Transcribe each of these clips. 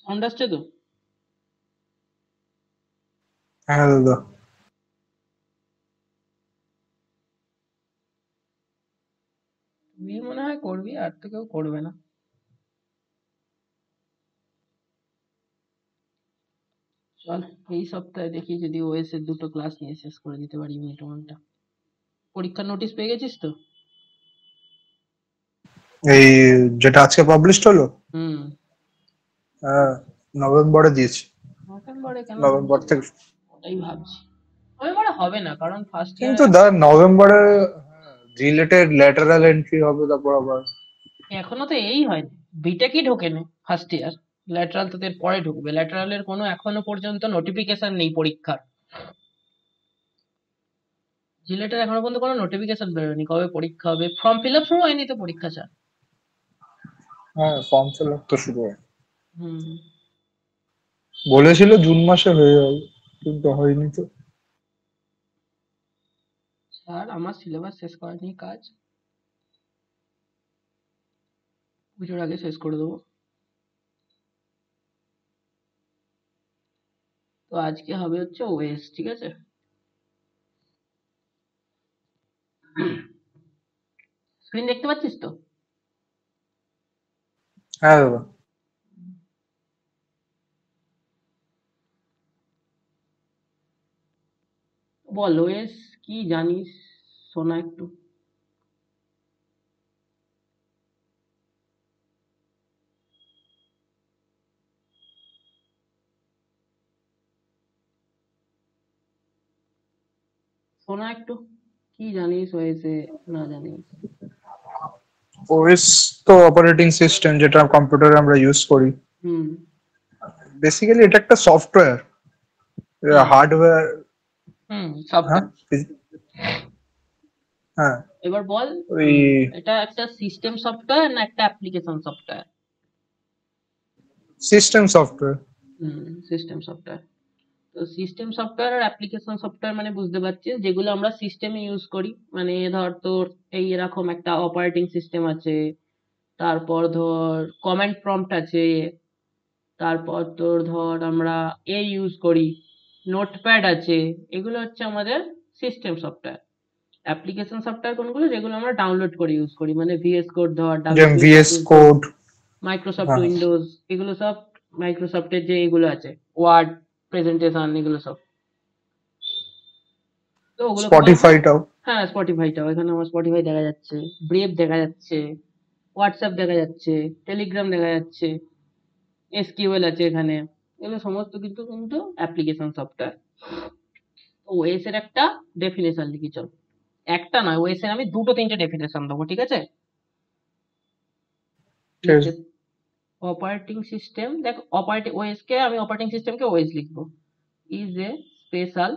Sound আসছে তো? হ্যাঁ দাদা। তুই মনে হয় করবি, আর তো কেউ করবে না। চল, এই সপ্তাহে দেখি যদি ওএস এর দুটো ক্লাস নিয়ে শেষ করে দিতে পারি ইউনিট ওয়ানটা। পরীক্ষার নোটিশ পেয়ে গেছিস তো? এই যেটা আজকে পাবলিশড হলো, হুম। হ্যাঁ, নভেম্বরে দিয়েছি। নভেম্বরে কেন নভেম্বর দিচ্ছে? থেকে। ওটাই ভাবছি। নভেম্বরে হবে না, কারণ ফার্স্ট কিন্তু ইয়ারে নভেম্বরে রিলেটেড ল্যাটারাল এন্ট্রি হবে, তারপর আবার এখনো তো এই হয়নি। বিটেকই ঢোকেনি ফার্স্ট ইয়ার। ল্যাটারাল তোদের পরে ঢুকবে। ল্যাটারালের কোনো এখনো পর্যন্ত নোটিফিকেশন নেই পরীক্ষার। জিলেটের এখনো পর্যন্ত কোনো নোটিফিকেশন বেরোয়নি কবে পরীক্ষা হবে। ফর্ম ফিল আপ শুরু হয়নি তো পরীক্ষা ছাড়। হ্যাঁ ফর্ম ফিল আপ তো শুরু হয়। হুম। বলেছিল জুন মাসে হয়ে যাবে, কিন্তু হয়নি তো। স্যার, আমার সিলেবাস শেষ করা নিয়ে কাজ। পুজোর আগে শেষ করে দেবো। তো আজকে হবে হচ্ছে ওএস, ঠিক আছে? স্ক্রিন দেখতে পাচ্ছিস তো? হ্যাঁ দাদা। বল ওএস কি জানিস, শোনা একটু। শোনা একটু, কি জানিস ওএস এ, না জানিস? ওএস তো অপারেটিং সিস্টেম যেটা কম্পিউটারে আমরা ইউজ করি। হুম। বেসিক্যালি এটা একটা সফটওয়্যার, হ্যাঁ। হার্ডওয়্যার। হুম, হ্যাঁ সফটওয়্যার। হ্যাঁ। এবার বল, ওই এটা একটা সিস্টেম সফটওয়্যার না একটা অ্যাপ্লিকেশন সফটওয়্যার? System software. হুম, সিস্টেম সফটওয়্যার। তো সিস্টেম সফটওয়্যার আর অ্যাপ্লিকেশন সফটওয়্যার মানে বুঝতে পারছিস, যেগুলো আমরা সিস্টেমে ইউজ করি। মানে ধর তোর এই এরকম একটা অপারেটিং সিস্টেম আছে, তারপর ধর কমান্ড প্রম্পট আছে, তারপর তোর ধর আমরা ইউজ করি, নোটপ্যাড আছে। এগুলো হচ্ছে আমাদের সিস্টেম সফটওয়্যার। অ্যাপ্লিকেশন সফটওয়্যার কোনগুলো, যেগুলো আমরা ডাউনলোড করে ইউজ করি, মানে ভিএস কোড ধর, যেমন ডাব্লিউপিএস ভিএস সার্ভিস ধর, কোড। মাইক্রোসফট হ্যাঁ, উইন্ডোজ, এগুলো সব মাইক্রোসফটের যে এগুলো আছে, ওয়ার্ড, প্রেজেন্টেশন, এগুলো সব। তো ওগুলোকে বলবো। স্পটিফাইটাও। হ্যাঁ, স্পটিফাইটাও, এখানে আমার স্পটিফাই দেখা যাচ্ছে, ব্রেভ দেখা যাচ্ছে, হোয়াটসঅ্যাপ দেখা যাচ্ছে, টেলিগ্রাম দেখা যাচ্ছে, এসকিউএল আছে এখানে। এগুলো সমস্ত কিন্তু কিন্তু অ্যাপ্লিকেশন সফটওয়্যার। ওএস এর একটা ডেফিনেশন লিখি চল। একটা নয়, ওএস এর আমি দুটো তিনটে ডেফিনেশন দেবো, ঠিক আছে? ঠিক আছে। লিখতে, অপারেটিং সিস্টেম, দেখ অপারেটিং ওএস কে আমি অপারেটিং সিস্টেমকে ওএস লিখবো। Is a special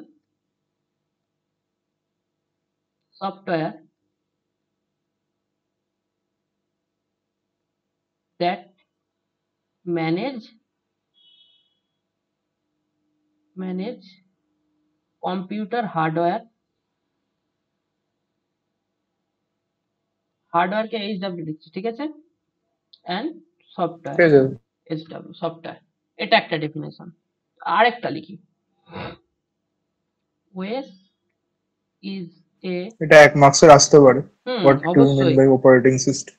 software that manage manage computer hardware, হার্ডওয়্যারকে এইচডব্লিউ লিখছি, ঠিক আছে? অ্যান্ড ঠিক সফটওয়্যার, আছে। HW software. এটা একটা ডেফিনেশন। আরেকটা লিখি, ওএস ইজ এ, এটা 1 মার্কসের আসতে পারে। Hmm, what do you mean অবশ্যই। By operating system?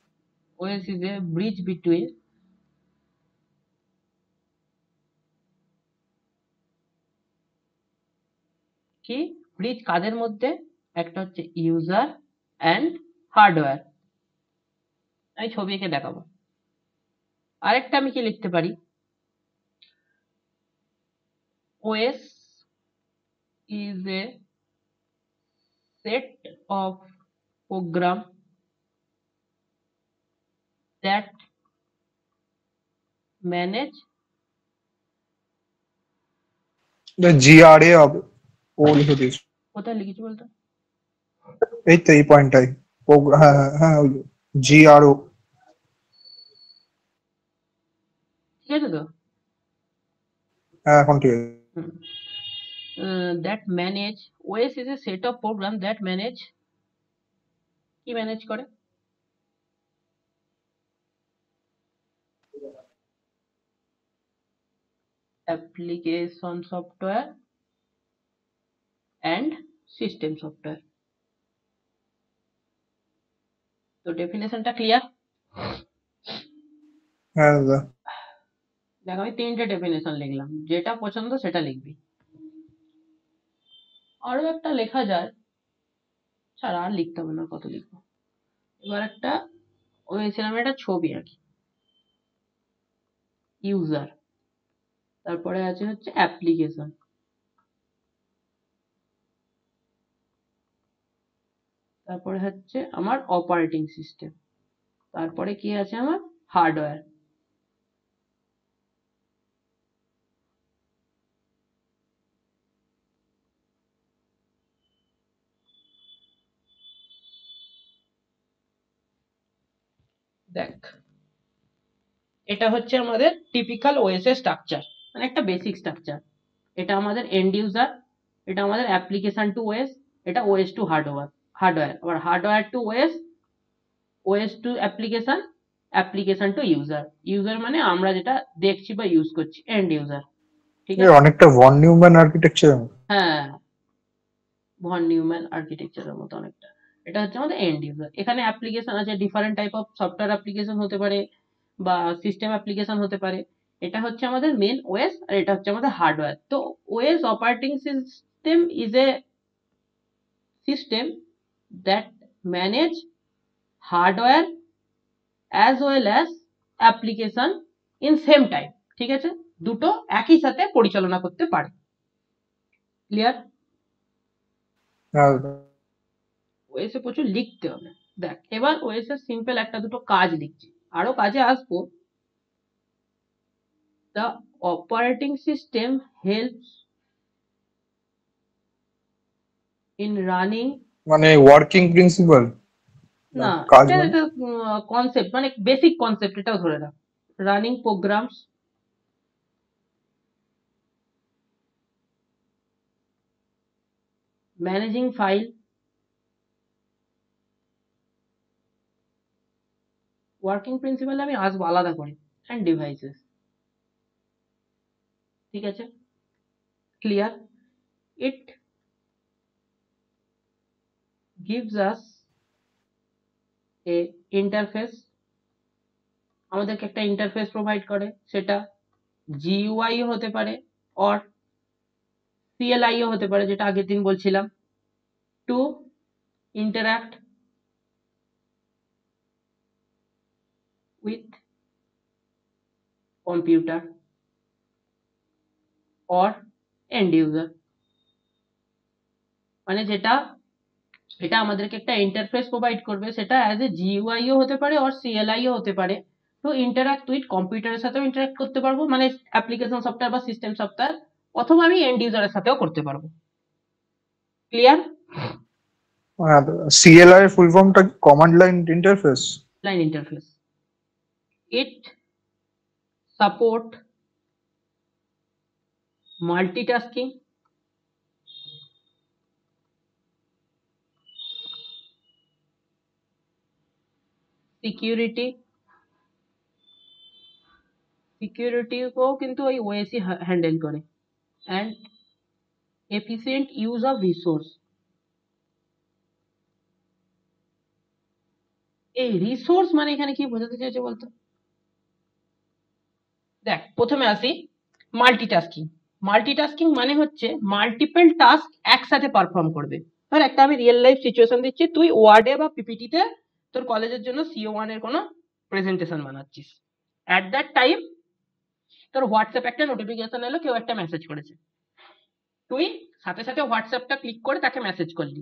OS is a bridge between, কি, ব্রিজ কাদের মধ্যে? একটা হচ্ছে ইউজার অ্যান্ড হার্ডওয়্যার। আমি ছবি এঁকে দেখাবো। আরেকটা আমি কি লিখতে পারি, OS is a set of program that manage, GRA হবে। ও লিখে দিয়েছে। কোথায় লিখেছি বলতো? এই তো এই পয়েন্টটাই। হ্যাঁ হ্যাঁ হ্যাঁ, ওই জিআরও। ঠিক আছে তো? হ্যাঁ এখন ঠিক আছে। হুম। That manage, OS is a set of program that manage, কি ম্যানেজ করে? Application software and system software. তো ডেফিনেশনটা ক্লিয়ার? হ্যাঁ দাদা। দেখো আমি 3টে ডেফিনেশন লিখলাম, যেটা পছন্দ সেটা লিখবি। আরো একটা লেখা যায়, ছাড়া আর লিখতে হবে না, কত লিখবো। এবার একটা ওয়েছিলাম একটা ছবি আঁকি, ইউজার, তারপরে আছে হচ্ছে অ্যাপ্লিকেশন, তারপরে হচ্ছে আমার অপারেটিং সিস্টেম, তারপরে কি আছে আমার হার্ডওয়্যার। দেখ, এটা হচ্ছে আমাদের টিপিক্যাল ওএস এর স্ট্রাকচার, মানে একটা বেসিক স্ট্রাকচার। এটা আমাদের এন্ড ইউজার, এটা আমাদের অ্যাপ্লিকেশন টু ওএস, এটা ওএস টু হার্ডওয়্যার, আবার hardware to OS, OS to application, application to user. User মানে আমরা যেটা দেখছি বা ইউজ করছি, এন্ড ইউজার। ঠিক আছে? অনেকটা ভন নিউম্যান আর্কিটেকচার। হ্যাঁ, ভন নিউম্যান আর্কিটেকচারের মতো অনেকটা। এটা হচ্ছে আমাদের এন্ড ইউজার। এখানে অ্যাপ্লিকেশন আছে, different type of software application হতে পারে বা সিস্টেম অ্যাপ্লিকেশন হতে পারে। এটা হচ্ছে আমাদের মেন ওএস, আর এটা হচ্ছে আমাদের হার্ডওয়্যার। তো OS, operating system, is a system that manage hardware as well as application in same time. ঠিক আছে? দুটো একই সাথে পরিচালনা করতে পারে। ক্লিয়ার? হ্যাঁ দাদা। ওএস এ প্রচুর লিখতে হবে। দেখ, এবার ওএস এর সিম্পল একটা দুটো কাজ লিখছি, আরো কাজে আসবো। The operating system helps in running. মানে ওয়ার্কিং প্রিন্সিপাল না, কাজ এটা মানে। একটা কনসেপ্ট, মানে বেসিক কনসেপ্ট, এটাও ধরে রাখ। Running programs, managing file, working principal আমি আসবো আলাদা করে, অ্যান্ড ডিভাইসেস। ঠিক আছে? Clear? It gives us a interface, আমাদেরকে একটা ইন্টারফেস প্রোভাইড করে, সেটা জিইউআই হতে পারে অর সিএলআই হতে পারে, যেটা আগের দিন বলছিলাম, two interact with computer or and user. মানে যেটা, এটা আমাদেরকে একটা ইন্টারফেস প্রোভাইড করবে, সেটা অ্যাজ এ জিইউআই হতে পারে অর সিএলআই হতে পারে। তো ইন্টারাক্ট উইথ কম্পিউটারের সাথেও ইন্টারাক্ট করতে পারবো, মানে অ্যাপ্লিকেশন সফটওয়্যার বা সিস্টেম সফটওয়্যার, অথবা আমি এন্ড ইউজারের সাথেও করতে পারবো। ক্লিয়ার? সিএলআই এর ফুল ফর্মটা command line interface. Line interface. It support multitasking, security, সিকিউরিটিকেও কিন্তু ওই ওএসই হ্যান্ডেল করে, and efficient use of resource. এই রিসোর্স মানে এখানে কি বোঝাতে চাইছে বলতো? দেখ, প্রথমে আসি মাল্টিটাস্কিং। মাল্টিটাস্কিং মানে হচ্ছে মাল্টিপল টাস্ক একসাথে পারফর্ম করবে। ধর একটা আমি রিয়েল লাইফ সিচুয়েশন দিচ্ছি, তুই ওয়ার্ডে বা পিপিটিতে তোর কলেজের জন্য CO1 এর কোনো প্রেজেন্টেশন বানাচ্ছিস। অ্যাট দ্যাট টাইম তোর হোয়াটসঅ্যাপ একটা নোটিফিকেশন এলো, কেউ একটা মেসেজ করেছে, তুই সাথে সাথে হোয়াটসঅ্যাপটা ক্লিক করে তাকে মেসেজ করলি।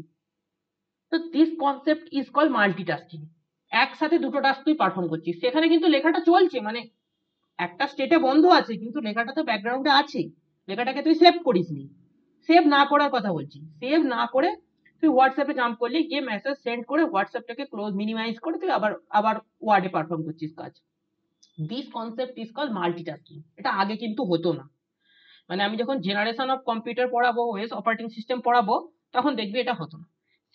তো this concept is call multitasking. একসাথে দুটো টাস্ক তুই পারফর্ম করছিস, সেখানে কিন্তু লেখাটা চলছে, মানে একটা স্টেটে বন্ধ আছে কিন্তু লেখাটা তো ব্যাকগ্রাউন্ডে আছে, লেখাটাকে তুই সেভ করিসনি। সেভ না করার কথা বলছি, সেভ না করে তুই হোয়াটসঅ্যাপে জাম্প করলি, গিয়ে মেসেজ সেন্ড করে হোয়াটসঅ্যাপটাকে ক্লোজ মিনিমাইজ করে তুই আবার আবার ওয়ার্ডে পারফর্ম করছিস কাজ। This concept is call multitasking. এটা আগে কিন্তু হতো না। মানে আমি যখন জেনারেশন অফ কম্পিউটার পড়াবো, ওএস অপারেটিং সিস্টেম পড়াবো, তখন দেখবি এটা হতো না।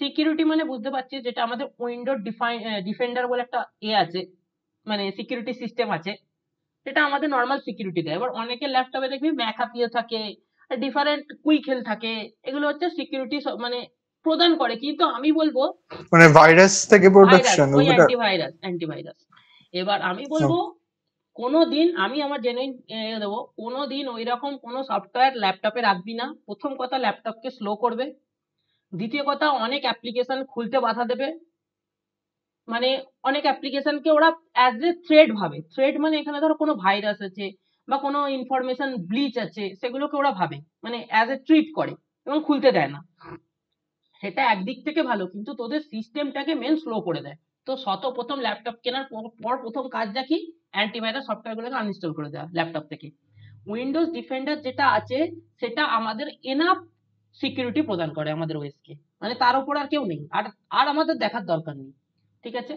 সিকিউরিটি মানে বুঝতে পারছিস, যেটা আমাদের উইন্ডো ডিফেন্ডার বলে একটা আছে, মানে সিকিউরিটি সিস্টেম আছে, সেটা আমাদের নর্মাল সিকিউরিটি দেয়। এবার অনেকের ল্যাপটপে দেখবি ম্যাকআপিও থাকে, ডিফারেন্ট কুইকেল থাকে, এগুলো হচ্ছে সিকিউরিটি মানে প্রদান করে। কিন্তু আমি বলবো মানে ভাইরাস থেকে ভাইরাস, প্রোটেকশন ওই ওটা। অ্যান্টিভাইরাস। এবার আমি বলবো কোনোদিন, আমি আমার জেনুইন দেবো, কোনোদিন ওই রকম কোনো সফটওয়্যার ল্যাপটপে রাখবি না। প্রথম কথা, ল্যাপটপকে স্লো করবে। দ্বিতীয় কথা, অনেক অ্যাপ্লিকেশন খুলতে বাধা দেবে। মানে অনেক অ্যাপ্লিকেশনকে ওরা অ্যাজ এ থ্রেড ভাবে। থ্রেড মানে এখানে ধরো কোনো ভাইরাস আছে বা কোনো ইনফরমেশন ব্লিচ আছে, সেগুলোকে ওরা ভাবে, মানে অ্যাজ এ ট্রিট করে এবং খুলতে দেয় না। সেটা একদিক থেকে ভালো, কিন্তু তোদের সিস্টেমটাকে মেন স্লো করে দেয়। তো প্রথম ল্যাপটপ কেনার পর প্রথম কাজটা কি? অ্যান্টিভাইরাস সফটওয়্যারগুলোকে আনইনস্টল করে দেওয়া ল্যাপটপ থেকে। উইন্ডোজ ডিফেন্ডার যেটা আছে, সেটা আমাদের এনাফ সিকিউরিটি প্রদান করে আমাদের ওএস কে, মানে তার উপর আর কেউ নেই, আর আর আমাদের দেখার দরকার নেই। ঠিক আছে?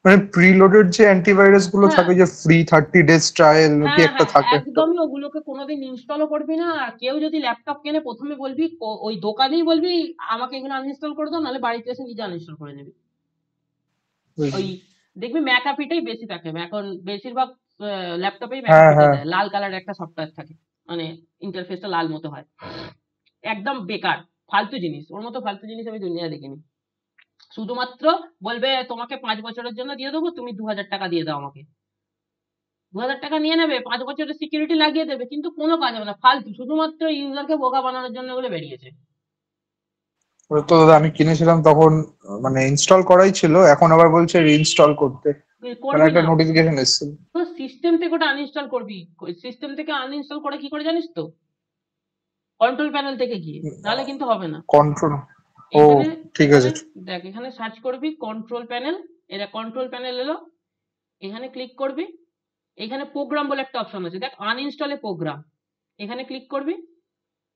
মানে প্রিলোডেড যে অ্যান্টিভাইরাস গুলো হ্যাঁ, থাকে, যে ফ্রি 30 ডেজ ট্রায়াল কি হ্যাঁ, একটা হ্যাঁ, থাকে একটা। একদমই ওগুলোকে কোনোদিন ইনস্টলও করবি না। আর কেউ যদি ল্যাপটপ কেনে, প্রথমে বলবি ওই দোকানেই বলবি আমাকে এগুলো আনইনস্টল করে দাও, নাহলে বাড়িতে এসে নিজে আনইনস্টল করে নিবি। ওই দেখবি ম্যাকআপিটাই বেশি থাকে, এখন বেশিরভাগ ল্যাপটপেই হ্যাঁ ম্যাকআপিটা হ্যাঁ। দেয়, লাল কালারের একটা সফটওয়্যার থাকে, মানে ইন্টারফেসটা লাল মতো হয়। একদম বেকার, ফালতু জিনিস, ওর মতো ফালতু জিনিস আমি দুনিয়ায় দেখিনি। শুধুমাত্র বলবে তোমাকে 5 বছরের জন্য দিয়ে দেবো, তুমি 2000 টাকা দিয়ে দাও আমাকে। 2000 টাকা নিয়ে নেবে, 5 বছরের সিকিউরিটি লাগিয়ে দেবে, কিন্তু কোনো কাজ হবে না, ফালতু, শুধুমাত্র ইউজারকে বোকা বানানোর জন্য এগুলো বেরিয়েছে। ওটা তো দাদা আমি কিনেছিলাম তখন, মানে ইনস্টল করাই ছিল, এখন আবার বলছে রিইনস্টল করতে। মানে করবি একটা না, নোটিফিকেশন এসেছিল। তো সিস্টেম থেকে ওটা আনইনস্টল করবি। সিস্টেম থেকে আনইনস্টল করে কি করে জানিস তো? কন্ট্রোল প্যানেল থেকে গিয়ে, নাহলে কিন্তু হবে না। কন্ট্রোল। ও, এখানে ঠিক এখানে আছে। দেখ, এখানে সার্চ করবি কন্ট্রোল প্যানেল। এটা কন্ট্রোল প্যানেল এলো, এখানে ক্লিক করবি। এখানে প্রোগ্রাম বলে একটা অপশন আছে, দেখ আনইনস্টলে প্রোগ্রাম, এখানে ক্লিক করবি।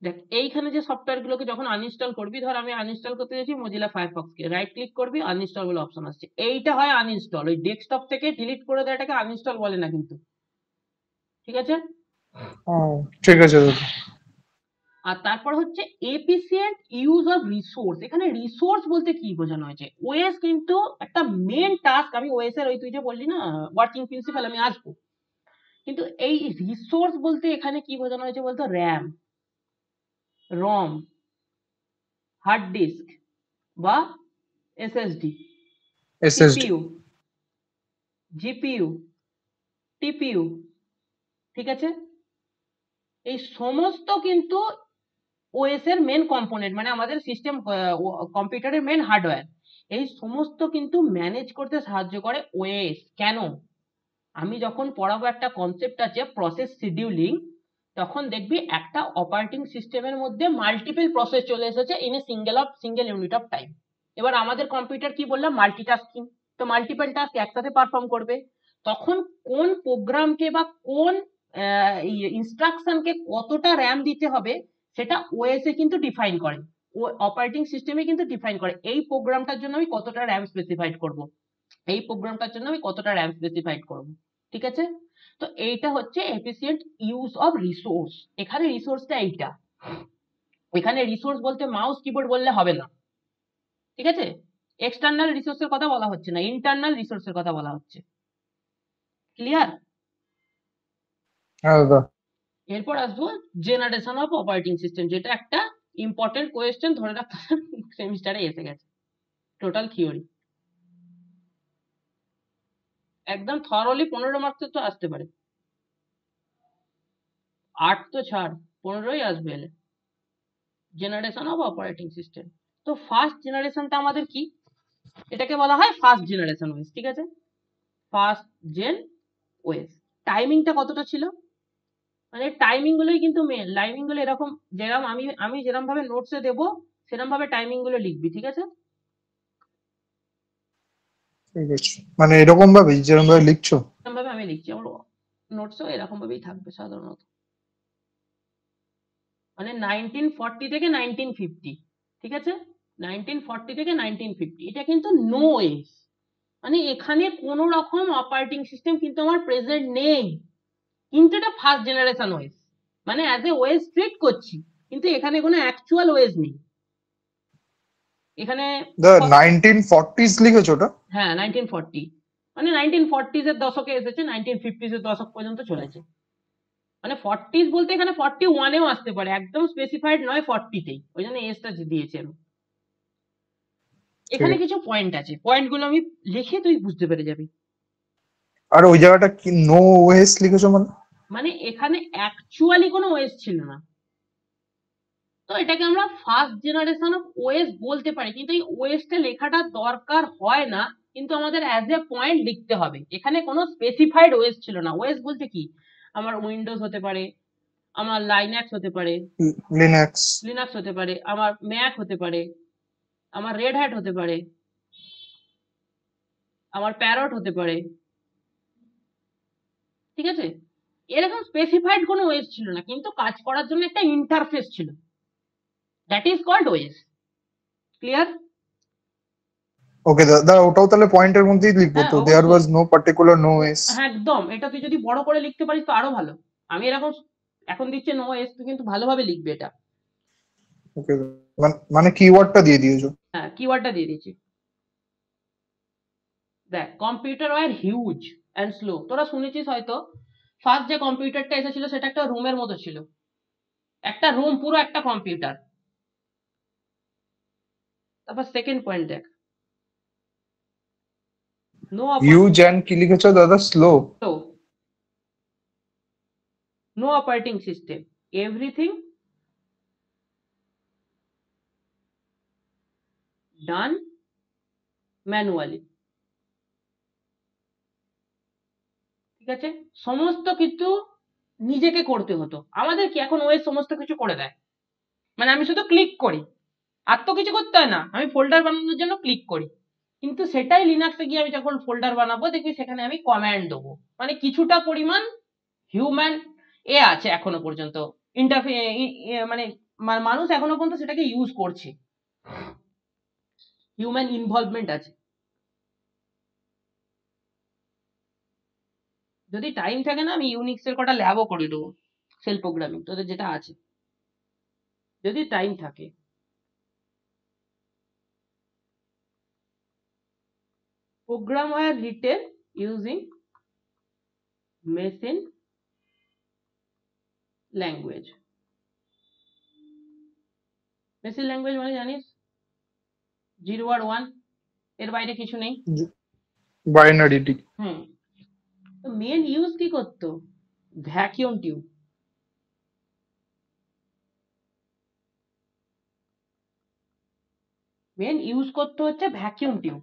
দেখ এইখানে যে সফটওয়্যার গুলোকে যখন আনইনস্টল করবি, ধর আমি আনইনস্টল করতে যাচ্ছি মোজিলা ফায়ারফক্স কে, রাইট ক্লিক করবি, আনইনস্টল বলে অপশন আসছে, এইটা হয় আনইনস্টল। ওই ডেস্কটপ থেকে ডিলিট করে দেওয়াটাকে আনইনস্টল বলে না কিন্তু। ঠিক আছে? ও, ঠিক আছে দাদা। আর তারপর হচ্ছে এফিসিয়েন্ট ইউজ অফ রিসোর্স। এখানে রিসোর্স বলতে কি বোঝানো হয়েছে? ওএস কিন্তু একটা মেন টাস্ক, আমি ওএস এর ওই তুই যে বললি না ওয়ার্কিং প্রিন্সিপাল, আমি আসবো, কিন্তু এই রিসোর্স বলতে এখানে কি বোঝানো হয়েছে বলতো? র্যাম, রম, হার্ড ডিস্ক বা SSD, SSD. CPU, GPU, TPU. ঠিক আছে? এই সমস্ত কিন্তু ওএস এর মেন কম্পোনেন্ট, মানে আমাদের সিস্টেম কম্পিউটারের মেন হার্ডওয়্যার। এই সমস্ত কিন্তু ম্যানেজ করতে সাহায্য করে ওএস। কেন? আমি যখন পড়াবো একটা কনসেপ্ট আছে প্রসেস শিডিউলিং, তখন দেখবি একটা অপারেটিং সিস্টেমের মধ্যে মাল্টিপল প্রসেস চলে এসেছে in a single unit of time. এবার আমাদের কম্পিউটার কি বললাম? মাল্টিটাস্কিং। তো মাল্টিপল টাস্ক একসাথে পারফর্ম করবে। তখন কোন প্রোগ্রামকে বা কোন ইনস্ট্রাকশনকে কতটা র্যাম দিতে হবে, সেটা ওএস এ কিন্তু ডিফাইন করে, ও অপারেটিং সিস্টেমে কিন্তু ডিফাইন করে। এই প্রোগ্রামটার জন্য আমি কতটা র্যাম স্পেসিফাইড করব, এই প্রোগ্রামটার জন্য আমি কতটা র্যাম স্পেসিফাইড করব। ঠিক আছে? তো এইটা হচ্ছে এফিসিয়েন্ট ইউজ অফ রিসোর্স। এখানে রিসোর্সটা এইটা, এখানে রিসোর্স বলতে মাউস কিবোর্ড বললে হবে না। ঠিক আছে? এক্সটার্নাল রিসোর্সের কথা বলা হচ্ছে না, ইন্টারনাল রিসোর্সের কথা বলা হচ্ছে। ক্লিয়ার? হ্যাঁ দাদা। এরপর আসবো জেনারেশন অফ অপারেটিং সিস্টেম, যেটা একটা ইম্পর্টেন্ট কোয়েশ্চেন, ধরে রাখতে সেমিস্টারে এসে গেছে, টোটাল থিওরি। একদম থরলি 15 মার্কস তো আসতে পারে, 8 তো ছাড়, 15ই আসবে এলে। Generation of operating system. তো ফার্স্ট জেনারেশনটা আমাদের কি? এটাকে বলা হয় ফার্স্ট জেনারেশন ওএস। ঠিক আছে? First gen OS. টাইমিংটা কতটা ছিল? মানে টাইমিং গুলোই কিন্তু মেন, টাইমিং গুলো এরকম, যেরকম আমি আমি যেরকম ভাবে নোটসে দেবো, সেরকম ভাবে টাইমিং গুলো লিখবি। ঠিক আছে? ঠিক আছে, মানে এরকম ভাবে যেরকম ভাবে লিখছো। এরকম ভাবে আমি লিখছি, আমার নোটসও এরকম ভাবেই থাকবে সাধারণত। মানে 1940 থেকে 1950। ঠিক আছে? 1940 থেকে 1950, এটা কিন্তু নো ওএস, মানে এখানে কোন রকম অপারেটিং সিস্টেম কিন্তু আমার প্রেজেন্ট নেই, কিন্তু এটা ফার্স্ট জেনারেশন ওএস, মানে অ্যাজ এ ওএস ট্রিট করছি, কিন্তু এখানে কোনো অ্যাকচুয়াল ওএস নেই এখানে। দাদা 1940s লিখেছো ওটা? হ্যাঁ, 1940। মানে 1940s এর দশকে এসেছে, 1950s এর দশক পর্যন্ত চলেছে। মানে 40s বলতে এখানে 41-এও আসতে পারে, একদম স্পেসিফাইড নয় 40-তেই, ওই জন্য এসটা দিয়েছি আমি। ঠিক এখানে আছে। কিছু পয়েন্ট আছে, পয়েন্টগুলো আমি লিখে তুই বুঝতে পেরে যাবি। আর ওই জায়গাটা কি নো ওয়েস লিখেছো মানে? মানে এখানে অ্যাকচুয়ালি কোনো ওএস ছিল না, তো এটাকে আমরা ফার্স্ট জেনারেশন অফ ওএস বলতে পারি, কিন্তু এই ওএসটা লেখাটা দরকার হয় না, কিন্তু আমাদের অ্যাজ এ পয়েন্ট লিখতে হবে। এখানে কোনো স্পেসিফাইড ওএস ছিল না। ওএস বলতে কি, আমার উইন্ডোজ হতে পারে, আমার লাইন্যাক্স হতে পারে, লিনাক্স। লিনাক্স হতে পারে, আমার ম্যাক হতে পারে, আমার রেড হ্যাট হতে পারে, আমার প্যারট হতে পারে, ঠিক আছে? এরকম স্পেসিফাইড কোনো ওএস ছিল না, কিন্তু কাজ করার জন্য একটা ইন্টারফেস ছিল, that is called OS. Clear? Okay দাদা, ওটাও তাহলে পয়েন্টের মধ্যেই লিখবো হ্যাঁ তো, দেয়ার অবশ্যই। ওয়াজ নো পার্টিকুলার নো ওয়েস। হ্যাঁ একদম, এটা তুই যদি বড় করে লিখতে পারিস তো আরো ভালো। আমি এরকম এখন দিচ্ছে নো এস, তুই কিন্তু ভালোভাবে লিখবি এটা। ওকে, মানে কিওয়ার্ডটা দিয়ে দিয়েছো। হ্যাঁ কিওয়ার্ডটা দিয়ে দিয়েছি। দেখ, computer were huge and slow, তোরা শুনেছিস হয়তো। ফার্স্ট যে কম্পিউটারটা এসেছিল সেটা একটা রুমের মতো ছিল, একটা রুম পুরো একটা কম্পিউটার। তারপর সেকেন্ড পয়েন্ট দেখ, নো হিউজ অ্যান্ড কি লিখেছো দাদা? Slow? No operating system, everything done manually. ঠিক আছে, সমস্ত কিছু নিজেকে করতে হতো। আমাদের কি এখন ওএস সমস্ত কিছু করে দেয়, মানে আমি শুধু ক্লিক করি, আর তো কিছু করতে হয় না, আমি ফোল্ডার বানানোর জন্য ক্লিক করি। কিন্তু সেটাই লিনাক্সে গিয়ে আমি যখন ফোল্ডার বানাবো দেখবি সেখানে আমি কমান্ড দেবো, মানে কিছুটা পরিমাণ হিউম্যান আছে এখনো পর্যন্ত, ইন্টারফে মানে মানুষ এখনো পর্যন্ত সেটাকে ইউজ করছে, হিউম্যান ইনভলভমেন্ট আছে। যদি টাইম থাকে না আমি ইউনিক্স এর কটা ল্যাবও করে দেবো, সেল প্রোগ্রামিং তোদের যেটা আছে, যদি টাইম থাকে। Program were written using machine language. Machine language মানে জানিস, 0 আর 1, এর বাইরে কিছু নেই। বাইনারি। হুম, তো মেন ইউজ কি করতো, ভ্যাকিউম টিউব। মেন ইউজ করতে হচ্ছে ভ্যাকিউম টিউব।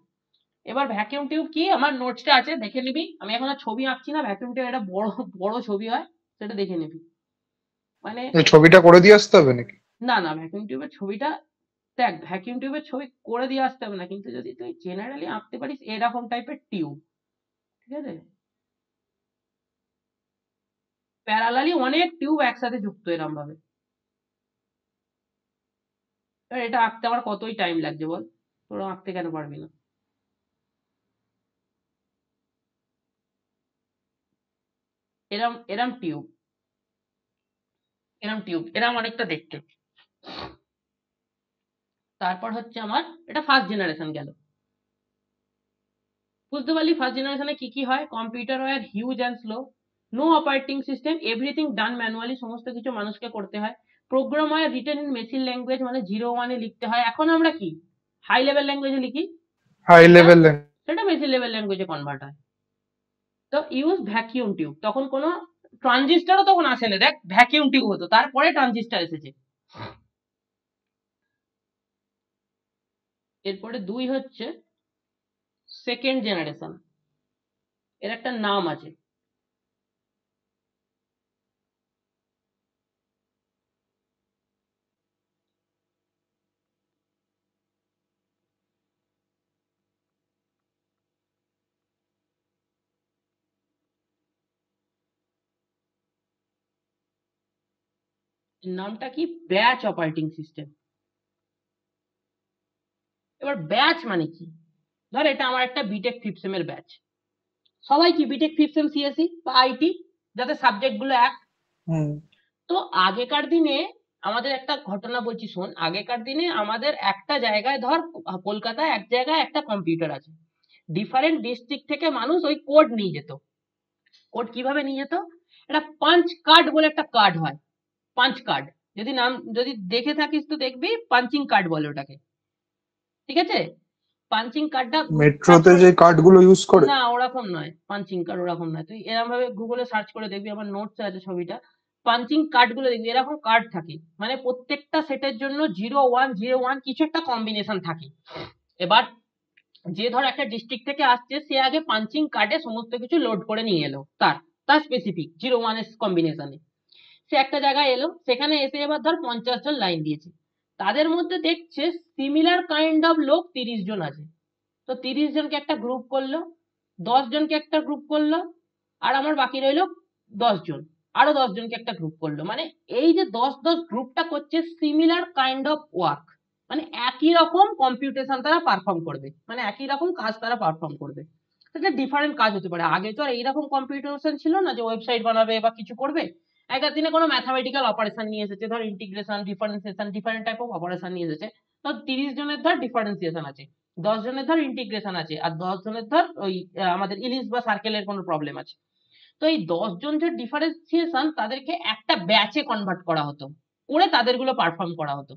এবার ভ্যাকিউম টিউব কি, আমার নোটসটা আছে দেখে নিবি, আমি এখন আর ছবি আঁকছি না, ভ্যাকিউম টিউব একটা বড় বড় ছবি হয়, সেটা দেখে নিবি। মানে এই ছবিটা করে দিয়ে আসতে হবে নাকি? না না, ভ্যাকিউম টিউবের ছবিটা দেখ, ভ্যাকিউম টিউবের ছবি করে দিয়ে আসতে হবে না, কিন্তু যদি তুই জেনারেলি আঁকতে পারিস এরকম টাইপের টিউব, ঠিক আছে? প্যারালালি অনেক টিউব একসাথে যুক্ত এরম ভাবে। এবার এটা আঁকতে আমার কতই টাইম লাগছে বল, তোরা আঁকতে কেন পারবি না? এরম এরম টিউব, এরম টিউব, এরম অনেকটা দেখতে। তারপর হচ্ছে আমার, এটা ফার্স্ট জেনারেশন গেল। বুঝতে পারলি ফার্স্ট জেনারেশনে কি কি হয়, computer were huge and slow, no operating system, everything done manually, সমস্ত কিছু মানুষকে করতে হয়। Program were written in machine language, মানে 0-1-এ লিখতে হয়। এখন আমরা কি হাই লেভেল ল্যাঙ্গুয়েজে লিখি, হাই সেটা লেভেল। সেটা মেশিন লেভেল ল্যাঙ্গুয়েজে কনভার্ট হয়। তো ইউজ ভ্যাকিউম টিউব, তখন কোনো ট্রানজিস্টারও তখন আসে না, দেখ ভ্যাকিউম টিউব হতো, তারপরে ট্রানজিস্টার এসেছে। এরপরে 2 হচ্ছে সেকেন্ড জেনারেশন, এর একটা নাম আছে। এর নামটা কি, ব্যাচ অপারেটিং সিস্টেম। এবার ব্যাচ মানে কি, ধর এটা আমার একটা বিটেক ফিফথ সেম এর ব্যাচ, সবাই কি বিটেক ফিফথ সেম সিএসসি বা আইটি, যাতে সাবজেক্ট গুলো এক। হুম। তো আগেকার দিনে আমাদের একটা ঘটনা বলছি শোন, আগেকার দিনে আমাদের একটা জায়গায় ধর কলকাতায় এক জায়গায় একটা কম্পিউটার আছে, ডিফারেন্ট ডিস্ট্রিক্ট থেকে মানুষ ওই কোড নিয়ে যেত। কোড কিভাবে নিয়ে যেত? এটা পাঞ্চ কার্ড বলে একটা কার্ড হয়, পাঞ্চ কার্ড। যদি দেখে থাকিস তো দেখবি পাঞ্চিং কার্ড বলে ওটাকে, ঠিক আছে? পাঞ্চিং কার্ডটা মেট্রোতে যে কার্ড গুলো ইউজ করে? না, ওরকম নয়, পাঞ্চিং কার্ড ওরকম নয়। তুই এরকম ভাবে গুগলে সার্চ করে দেখবি, আমার নোটস আছে ছবিটা। পাঞ্চিং কার্ড গুলো দেখবি এরকম কার্ড থাকে, মানে প্রত্যেকটা সেটের জন্য 0101 কিছু একটা কম্বিনেশন থাকে। এবার যে ধর একটা ডিস্ট্রিক্ট থেকে আসছে, সে আগে পাঞ্চিং কার্ডে সমস্ত কিছু লোড করে নিয়ে এলো, তার তার স্পেসিফিক 01 এর কম্বিনেশনে। সে একটা জায়গায় এলো, সেখানে এসে এবার ধর 50 জন লাইন দিয়েছে, তাদের মধ্যে দেখছে সিমিলার কাইন্ড অফ লোক 30 জন আছে। তো 30 জনকে একটা গ্রুপ করলো, 10 জনকে একটা গ্রুপ করলো, আর আমার বাকি রইলো 10 জন, আরো 10 জনকে একটা গ্রুপ করলো। মানে এই যে 10-10 গ্রুপটা করছে সিমিলার কাইন্ড অফ ওয়ার্ক, মানে একই রকম কম্পিউটেশন তারা পারফর্ম করবে, মানে একই রকম কাজ তারা পারফর্ম করবে। এটা ডিফারেন্ট কাজ হতে পারে। আগে তো আর এইরকম কম্পিউটেশন ছিল না যে ওয়েবসাইট বানাবে বা কিছু করবে। আগের দিনে কোনো ম্যাথামেটিক্যাল অপারেশন নিয়ে এসেছে, ধর integration, differentiation, different type of operation নিয়ে এসেছে। তো 30 জনের ধর ডিফারেন্সিয়েশন আছে, 10 জনের ধর ইন্টিগ্রেশন আছে, আর 10 জনের ধর ওই আমাদের ইলিশ বা সার্কেলের কোনো প্রবলেম আছে। তো এই 10 জন যে ডিফারেন্সিয়েশন, তাদেরকে একটা ব্যাচে কনভার্ট করা হতো, করে তাদেরগুলো পারফর্ম করা হতো।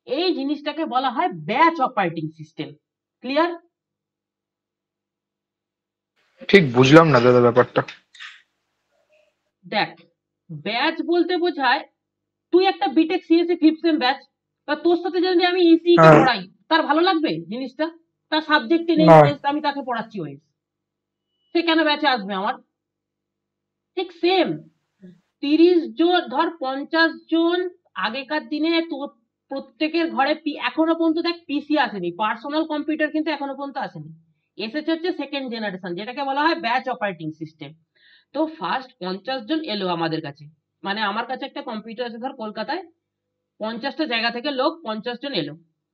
এই জিনিসটাকে বলা হয় ব্যাচ অপারেটিং সিস্টেম। ক্লিয়ার? ঠিক বুঝলাম না দাদা ব্যাপারটা। দেখ, ব্যাচ বলতে বোঝায় তুই একটা BTech CSC fifth sem batch, বা তোর সাথে যদি আমি ইসিই কে হ্যাঁ। পড়াই, তার ভালো লাগবে জিনিসটা? তার সাবজেক্টে নেই না। ওএস, আমি তাকে পড়াচ্ছি ওএস, সে কেন ব্যাচে আসবে আমার? ঠিক সেম 30 জন ধর 50 জন। আগেকার দিনে তো প্রত্যেকের ঘরে এখনো পর্যন্ত দেখ পিসি আসেনি, পার্সোনাল কম্পিউটার কিন্তু এখনো পর্যন্ত আসেনি। এসেছে হচ্ছে সেকেন্ড জেনারেশন, যেটাকে বলা হয় ব্যাচ অপারেটিং সিস্টেম। তো ফার্স্ট 50 জন এলো আমাদের কাছে, মানে আমার কাছে একটা কম্পিউটার আছে ধর কলকাতায়, 50টা জায়গা থেকে লোক 50 জন এলো।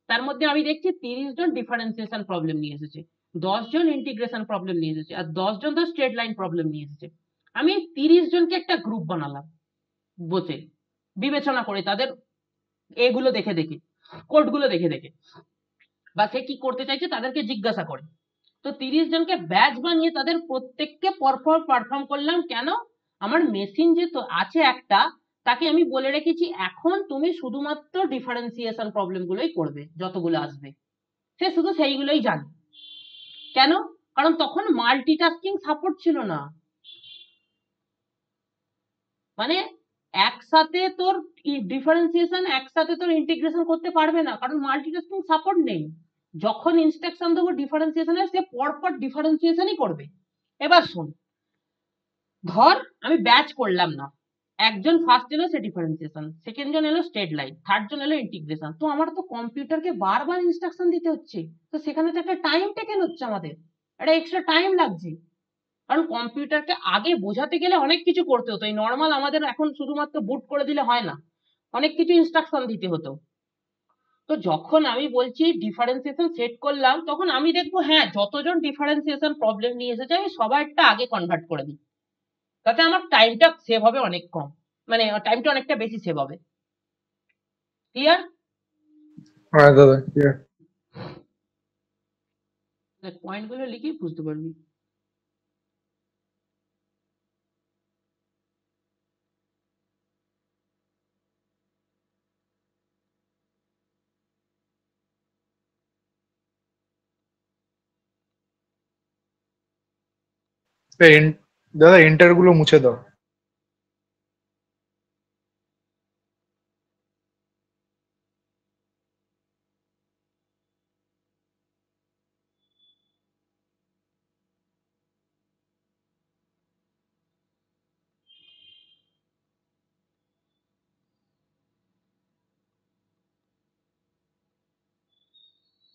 তার মধ্যে আমি দেখছি 30 জন ডিফারেন্সিয়েশন প্রবলেম নিয়ে এসেছে, 10 জন ইন্টিগ্রেশন প্রবলেম নিয়ে এসেছে, আর 10 জন ধর স্ট্রেট লাইন প্রবলেম নিয়ে এসেছে। আমি 30 জনকে একটা গ্রুপ বানালাম, বসে বিবেচনা করে তাদের এগুলো দেখে দেখে, কোডগুলো দেখে দেখে, বা সে কি করতে চাইছে তাদেরকে জিজ্ঞাসা করে। তো 30 জনকে ব্যাচ বানিয়ে তাদের প্রত্যেককে পারফর্ম করলাম। কেন? আমার মেশিন যে তো আছে একটা, তাকে আমি বলে রেখেছি এখন তুমি শুধুমাত্র ডিফারেন্সিয়েশন প্রবলেম গুলোই করবে, যতগুলো আসবে সে শুধু সেইগুলোই জানে। কেন? কারণ তখন মাল্টিটাস্কিং সাপোর্ট ছিল না, মানে একসাথে তোর ডিফারেন্সিয়েশন একসাথে তোর ইন্টিগ্রেশন করতে পারবে না, কারণ মাল্টিটাস্কিং সাপোর্ট নেই। যখন ইনস্ট্রাকশন দেবো ডিফারেন্সিয়েশনের, সে পরপর ডিফারেন্সিয়েশনই করবে। এবার শোন, ধর আমি ব্যাচ করলাম না, একজন ফার্স্ট এলো সে ডিফারেন্সিয়েশন, সেকেন্ড জন এলো স্ট্রেট লাইন, থার্ড জন এলো ইন্টিগ্রেশন। তো আমার তো কম্পিউটারকে বারবার ইনস্ট্রাকশন দিতে হচ্ছে, তো সেখানে তো একটা টাইম টেকেন হচ্ছে, আমাদের একটা এক্সট্রা টাইম লাগছে। কারণ কম্পিউটারকে আগে বোঝাতে গেলে অনেক কিছু করতে হতো, এই নর্মাল আমাদের এখন শুধুমাত্র বুট করে দিলে হয় না, অনেক কিছু ইনস্ট্রাকশন দিতে হতো। তো যখন আমি বলছি ডিফারেন্সিয়েশন সেট করলাম, তখন আমি দেখবো হ্যাঁ যতজন ডিফারেন্সিয়েশন প্রবলেম নিয়ে এসেছে আমি সবাইটা আগে কনভার্ট করে দিই, তাতে আমার টাইমটা সেভ হবে অনেক কম, মানে টাইমটা অনেকটা বেশি সেভ হবে। ক্লিয়ার? হ্যাঁ দাদা, clear। পয়েন্ট গুলো লিখে বুঝতে পারবি। দাদা এন্টার গুলো মুছে দাও।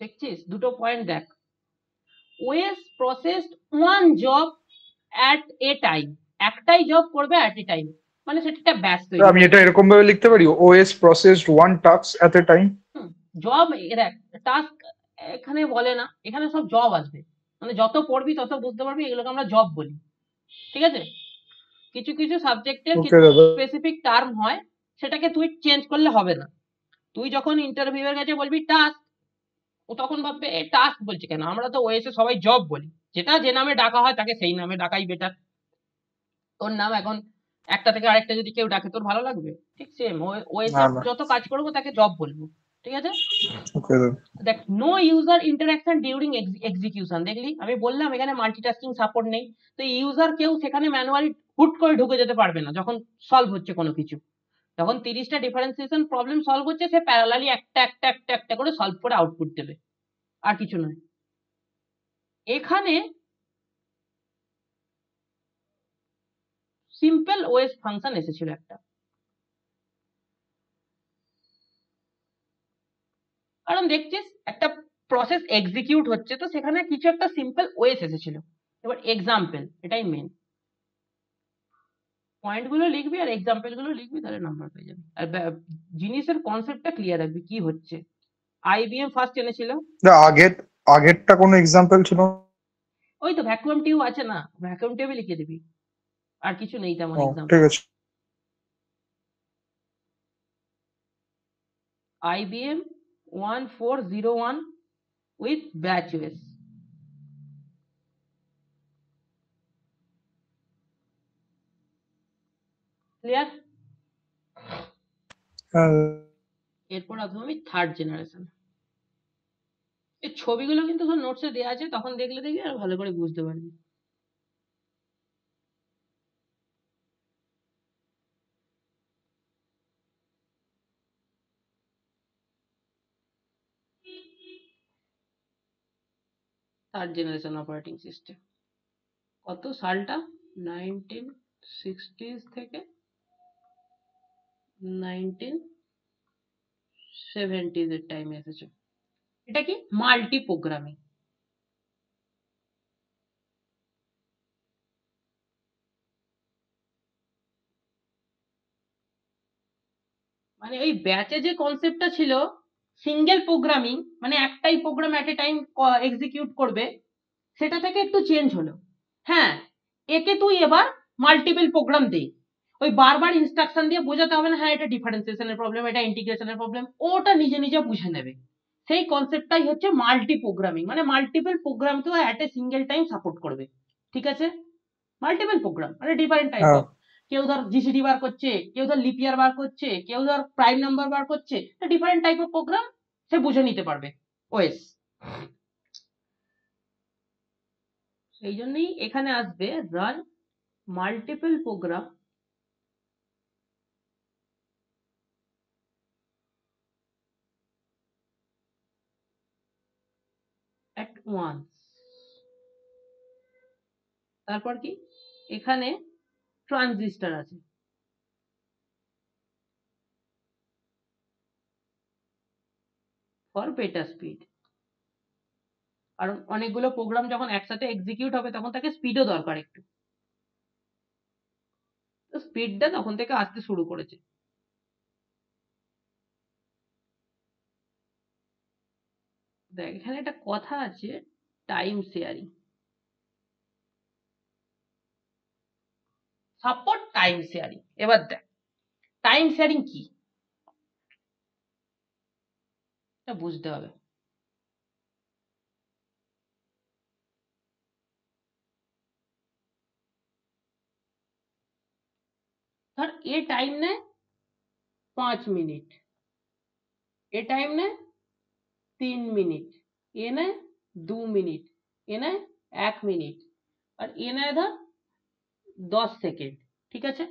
দেখছিস দুটো পয়েন্ট দেখ, OS processed one job at a time, একটাই জব করবে অ্যাট এ টাইম, মানে সেটা একটা ব্যাচ তৈরি আমি করে। এটা এরকম ভাবে লিখতে পারি, OS processed one task at a time. Job দেখ, টাস্ক এখানে বলে না, এখানে সব জব আসবে, মানে যত পড়বি তত বুঝতে পারবি এগুলোকে আমরা জব বলি, ঠিক আছে? কিছু কিছু সাবজেক্টের ওকে কিছু দাদা। স্পেসিফিক টার্ম হয়, সেটাকে তুই চেঞ্জ করলে হবে না। তুই যখন ইন্টারভিউ এর কাছে বলবি টাস্ক, ও তখন ভাববে এ টাস্ক বলছে কেন, আমরা তো ওএস এ সবাই জব বলি, যেটা যে নামে ডাকা হয় তাকে সেই নামে ডাকাই বেটার। তোর নাম এখন একটা থেকে আরেকটা যদি কেউ ডাকে তোর ভালো লাগবে? ঠিক সেম ওএস না এর না। যত কাজ করবো তাকে জব বলবো। ঠিক আছে। ওকে দাদা। দেখ, no user interaction during execution, দেখলি আমি বললাম এখানে মাল্টিটাস্কিং সাপোর্ট নেই। তো ইউজার কেউ সেখানে ম্যানুয়ালি হুট করে ঢুকে যেতে পারবে না যখন সলভ হচ্ছে কোনো কিছু। যখন 30টা ডিফারেন্সিয়েশন প্রবলেম সলভ হচ্ছে সে প্যারালালি একটা একটা একটা একটা করে সলভ করে আউটপুট দেবে, আর কিছু নয়। এখানে সিম্পল ওএস ফাংশন এসেছিল একটা, কারণ দেখছিস একটা প্রসেস এক্সিকিউট হচ্ছে তো সেখানে কিছু একটা সিম্পল ওএস এসেছিল। এবার এক্সাম্পল, এটাই মেন। পয়েন্ট গুলো লিখবি আর এক্সাম্পল গুলো লিখবি, তাহলে নাম্বার পেয়ে যাবি। আর জিনিসের কনসেপ্টটা ক্লিয়ার রাখবি কি হচ্ছে। আইবিএম ফার্স্ট এনেছিল। না, আগেরটা কোনো এক্সাম্পল ছিল? ওই তো ভ্যাকুয়াম টিউব আছে না, ভ্যাকুয়াম টিউবে লিখে দিবি, আর কিছু নেই তেমন ও ঠিক এক্সাম্পল। আছে। IBM 1401 with batch OS. Clear? হ্যাঁ। এরপর আসবো আমি থার্ড জেনারেশন। এই ছবিগুলো কিন্তু তোর নোটসে দেওয়া আছে, তখন দেখলে দেখবি আর ভালো করে বুঝতে পারবি। থার্ড জেনারেশন অপারেটিং সিস্টেম কত সালটা? 1960s থেকে 1970s এর টাইমে এসেছে। এটা কি মাল্টি প্রোগ্রামিং, মানে ওই ব্যাচে যে কনসেপ্টটা ছিল সিঙ্গেল প্রোগ্রামিং, মানে একটাই program at a time execute করবে, সেটা থেকে একটু চেঞ্জ হলো। হ্যাঁ, একে তুই এবার মাল্টিপল প্রোগ্রাম দে, ওই বারবার ইনস্ট্রাকশন দিয়ে বোঝাতে হবে না হ্যাঁ এটা ডিফারেন্সিয়েশনের প্রবলেম, এটা ইন্টিগ্রেশনের প্রবলেম, ওটা নিজে নিজে বুঝে নেবে। সেই কনসেপ্টটাই হচ্ছে মাল্টি প্রোগ্রামিং, মানে মাল্টিপল প্রোগ্রামকেও at a single time support করবে। ঠিক আছে। মাল্টিপল প্রোগ্রাম মানে ডিফারেন্ট টাইপ হ্যাঁ। অফ, কেউ ধর জিসিডি বার করছে, কেউ ধর লিপিয়ার বার করছে, কেউ ধর প্রাইম নাম্বার বার করছে, ডিফারেন্ট টাইপ অফ প্রোগ্রাম সে বুঝে নিতে পারবে ওএস। সেই জন্যই এখানে আসবে run multiple program at once. তারপর কি, এখানে ট্রানজিস্টার আছে ফর বেটার স্পিড, কারণ অনেকগুলো প্রোগ্রাম যখন একসাথে এক্সিকিউট হবে তখন তাকে স্পিডও দরকার একটু, তো স্পিডটা তখন থেকে আসতে শুরু করেছে। দেখ এখানে একটা কথা আছে, time sharing, support time sharing. এবার দেখ টাইম শেয়ারিং কি, এটা বুঝতে হবে। ধর এ টাইম নেয় 5 মিনিট, এ টাইম নেয় 3 মিনিট, এ নেয় 2 মিনিট, এ নেয় 1 মিনিট, আর এ নেয় ধর 10 সেকেন্ড। ঠিক আছে,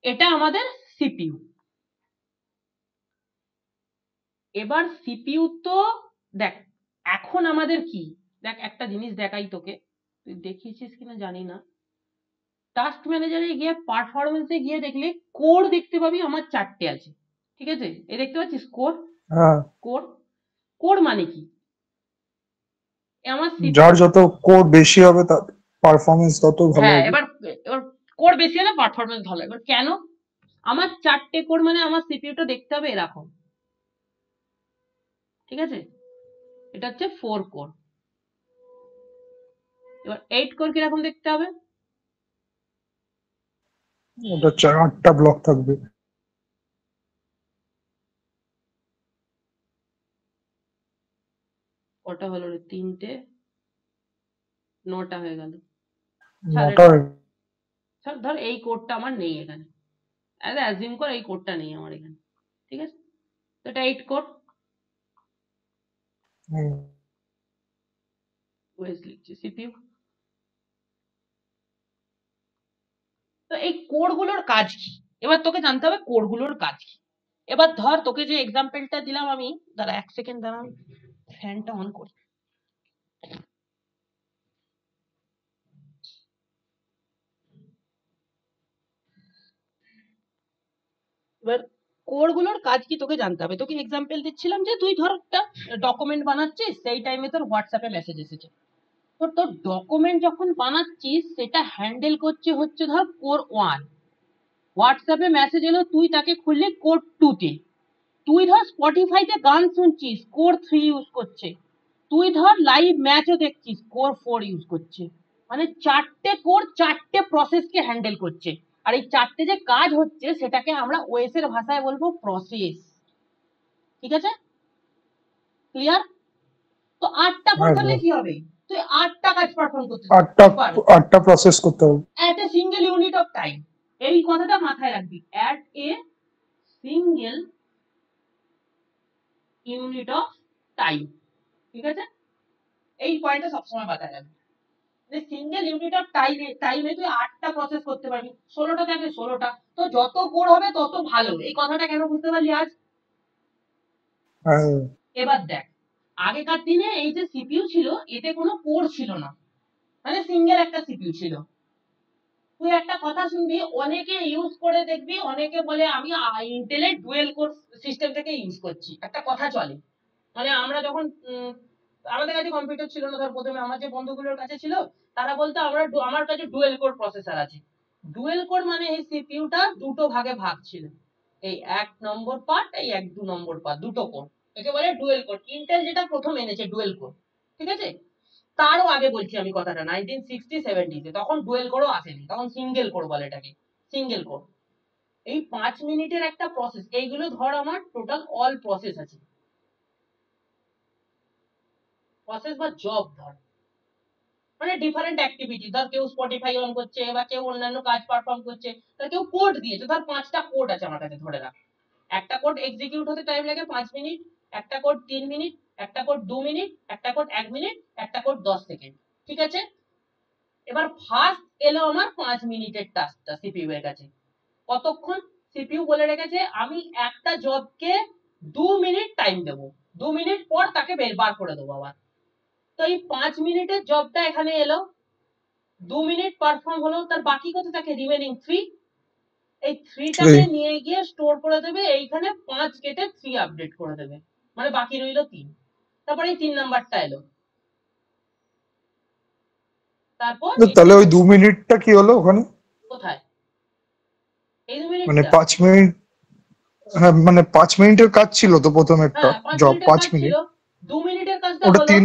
এটা আমাদের সিপিইউ। এবার সিপিইউ তো দেখ এখন আমাদের কি, দেখ একটা জিনিস দেখাই তোকে, তুই দেখিয়েছিস কিনা জানি না, টাস্ক ম্যানেজারে গিয়ে পারফরমেন্সে গিয়ে দেখলে কোর দেখতে পাবি আমার 4টে আছে। ঠিক আছে, এ দেখতে পাচ্ছিস কোর? হ্যাঁ। কোর, কোর মানে কি, আমার যার সিপিইউ। যত কোড বেশি হবে তার পারফরমেন্স তত ভালো হ্যাঁ, হবে। এবার এবার কোর বেশি হলে পারফরমেন্স ভালো। এবার কেন, আমার 4টে কোর মানে আমার সিপিইউটা দেখতে হবে এরকম। ঠিক আছে, এটা হচ্ছে 4 কোর। এবার 8 কোর কিরকম দেখতে হবে, ওটা 8টা ব্লক থাকবে। কটা হলো রে? 3টে, 9টা হয়ে গেল। নটা ছাড়, ধর এই কোডটা আমার নেই এখানে, অ্যাজিউম কর এই কোডটা নেই আমার এখানে, ঠিক আছে? তো এটা 8 কোড হুম, ওএস লিখছি, সিপিইউ। তো এই কোডগুলোর কাজ কি? এবার তোকে জানতে হবে কোডগুলোর কাজ কি। এবার ধর তোকে যে এক্সাম্পলটা দিলাম আমি, দাঁড়া 1 সেকেন্ড, দাঁড়া আমি ফ্যানটা অন করি। এবার কোডগুলোর কাজ কি তোকে জানতে হবে। তোকে এক্সাম্পল দিচ্ছিলাম যে তুই ধর একটা ডকুমেন্ট বানাচ্ছিস, সেই টাইমে তোর হোয়াটসঅ্যাপে মেসেজ এসেছে। তো তোর ডকুমেন্ট যখন বানাচ্ছিস সেটা হ্যান্ডেল করছে হচ্ছে ধর কোর 1, হোয়াটসঅ্যাপে মেসেজ এলো, তুই তাকে খুললি কোর 2 তে। তুই ধর স্পটিফাইতে গান শুনছিস, কোর 3 ইউজ করছে। তুই ধর লাইভ ম্যাচও দেখছিস, কোর 4 ইউজ করছে। মানে 4টে কোর 4টে প্রসেসকে হ্যান্ডেল করছে। আর এই 4টে যে কাজ হচ্ছে সেটাকে আমরা ওএস এর ভাষায় বলবো প্রসেস। ঠিক আছে? ক্লিয়ার? তো 8টা কোর থাকলে একদম কি হবে? তুই 8টা কাজ পারফর্ম করতে আটটা পারবি আটটা প্রসেস করতে হবে। at a single unit of time। এই কথাটা মাথায় রাখবি, at a single unit of time। ঠিক আছে? এই পয়েন্টটা সবসময় মাথায় রাখবি যে সিঙ্গেল ইউনিট অফ টাইমে তুই 8টা প্রসেস করতে পারবি। 16টা থাকে 16টা। তো যত কোর হবে তত ভালো। এই কথাটা কেন বুঝতে পারলি আজ? হ্যাঁ, এবার দেখ, আগেকার দিনে এই যে সিপিইউ ছিল এতে কোনো কোর ছিল না, মানে সিঙ্গেল একটা সিপিইউ ছিল। তুই একটা কথা শুনবি, অনেকে ইউজ করে দেখবি, অনেকে বলে আমি ইন্টেলের ডুয়েল কোর সিস্টেম থেকে ইউজ করছি। একটা কথা চলে, মানে আমরা যখন আমাদের কাছে কম্পিউটার ছিল না, ধর প্রথমে আমার যে বন্ধুগুলোর কাছে ছিল, তারা বলতো আমার কাছে ডুয়েল কোর প্রসেসর আছে। ডুয়েল কোর মানে এই সিপিইউটা দুটো ভাগে ভাগ ছিল, এই 1 নম্বর পার্ট, এই 2 নম্বর পার্ট, দুটো কোর, একে বলে ডুয়েল কোর। ইন্টেল যেটা প্রথম এনেছে ডুয়েল কোর, ঠিক আছে? তারও আগে বলছি আমি কথাটা, 1960-70 তখন ডুয়েল কোরও আসেনি, তখন সিঙ্গেল কোর বলে এটাকে, সিঙ্গেল কোর। এই 5 মিনিটের একটা প্রসেস, এইগুলো ধর আমার টোটাল অল প্রসেস আছে, প্রসেস বা জব ধর, মানে ডিফারেন্ট অ্যাক্টিভিটি। ধর কেউ স্পটিফাই অন করছে বা কেউ অন্যান্য কাজ পারফর্ম করছে, তার কেউ কোড দিয়েছে, ধর 5টা কোড আছে আমার কাছে, ধরে রাখ। একটা কোড এক্সিকিউট হতে টাইম লাগে 5 মিনিট, একটা কোড 3 মিনিট, একটা কোড 2 মিনিট, একটা কোড 1 মিনিট, একটা কোড 10 সেকেন্ড। ঠিক আছে? এবার ফার্স্ট এলো আমার 5 মিনিটের টাস্কটা সিপিইউ এর কাছে। কতক্ষণ? সিপিইউ বলে রেখেছে আমি একটা জবকে 2 মিনিট টাইম দেবো, 2 মিনিট পর তাকে বার করে দেবো আবার। তো এই 5 মিনিটের জবটা এখানে এলো, 2 মিনিট পারফর্ম হলো, তার বাকি কত থাকে? রিমেনিং 3। এই 3টাকে নিয়ে গিয়ে স্টোর করে দেবে এইখানে, 5 কেটে 3 আপডেট করে দেবে, মানে বাকি রইল 3। তারপরে এই 3 নাম্বারটা এলো, তারপর তাহলে ওই 2 মিনিটটা কি হলো ওখানে? কোথায় এই মানে 2 মিনিটটা? 5 মিনিট, হ্যাঁ মানে 5 মিনিটের কাজ ছিল তো প্রথমেরটা, হ্যাঁ, 5 জব মিনিটের পাঁচ কাজ ছিল, মিনিট 2 মিনিটের কাজটা ওটা হলো, তিন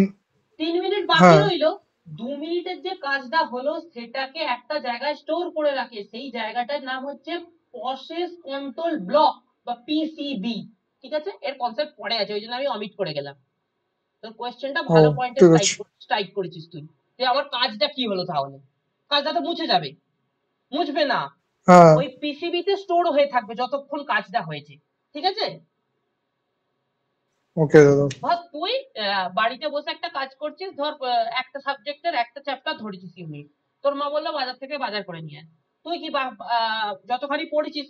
3 মিনিট বাকি হ্যাঁ রইলো। 2 মিনিটের যে কাজটা হলো সেটাকে একটা জায়গায় স্টোর করে রাখে, সেই জায়গাটার নাম হচ্ছে প্রসেস কন্ট্রোল ব্লক বা পিসিবি। ঠিক আছে? এর কনসেপ্ট পড়ে আছে, ওই জন্য আমি অমিট করে গেলাম। তোর কোয়েশ্চেনটা ও ভালো পয়েন্টে ঠিক আছে স্ট্রাইক করেছিস তুই, যে আমার কাজটা কি হলো তাহলে। কাজটা তো মুছে যাবে, মুছবে না, হ্যাঁ ওই পিসিবিতে স্টোর হয়ে থাকবে যতক্ষণ কাজটা হয়েছে। ঠিক আছে? ওকে দাদা ধর তুই বাড়িতে বসে একটা কাজ করছিস, ধর একটা সাবজেক্টের একটা চ্যাপ্টার ধরেছিস ইউনিট, তোর মা বললো বাজার থেকে বাজার করে নিয়ে আয়। তুই কি যতখানি পড়েছিস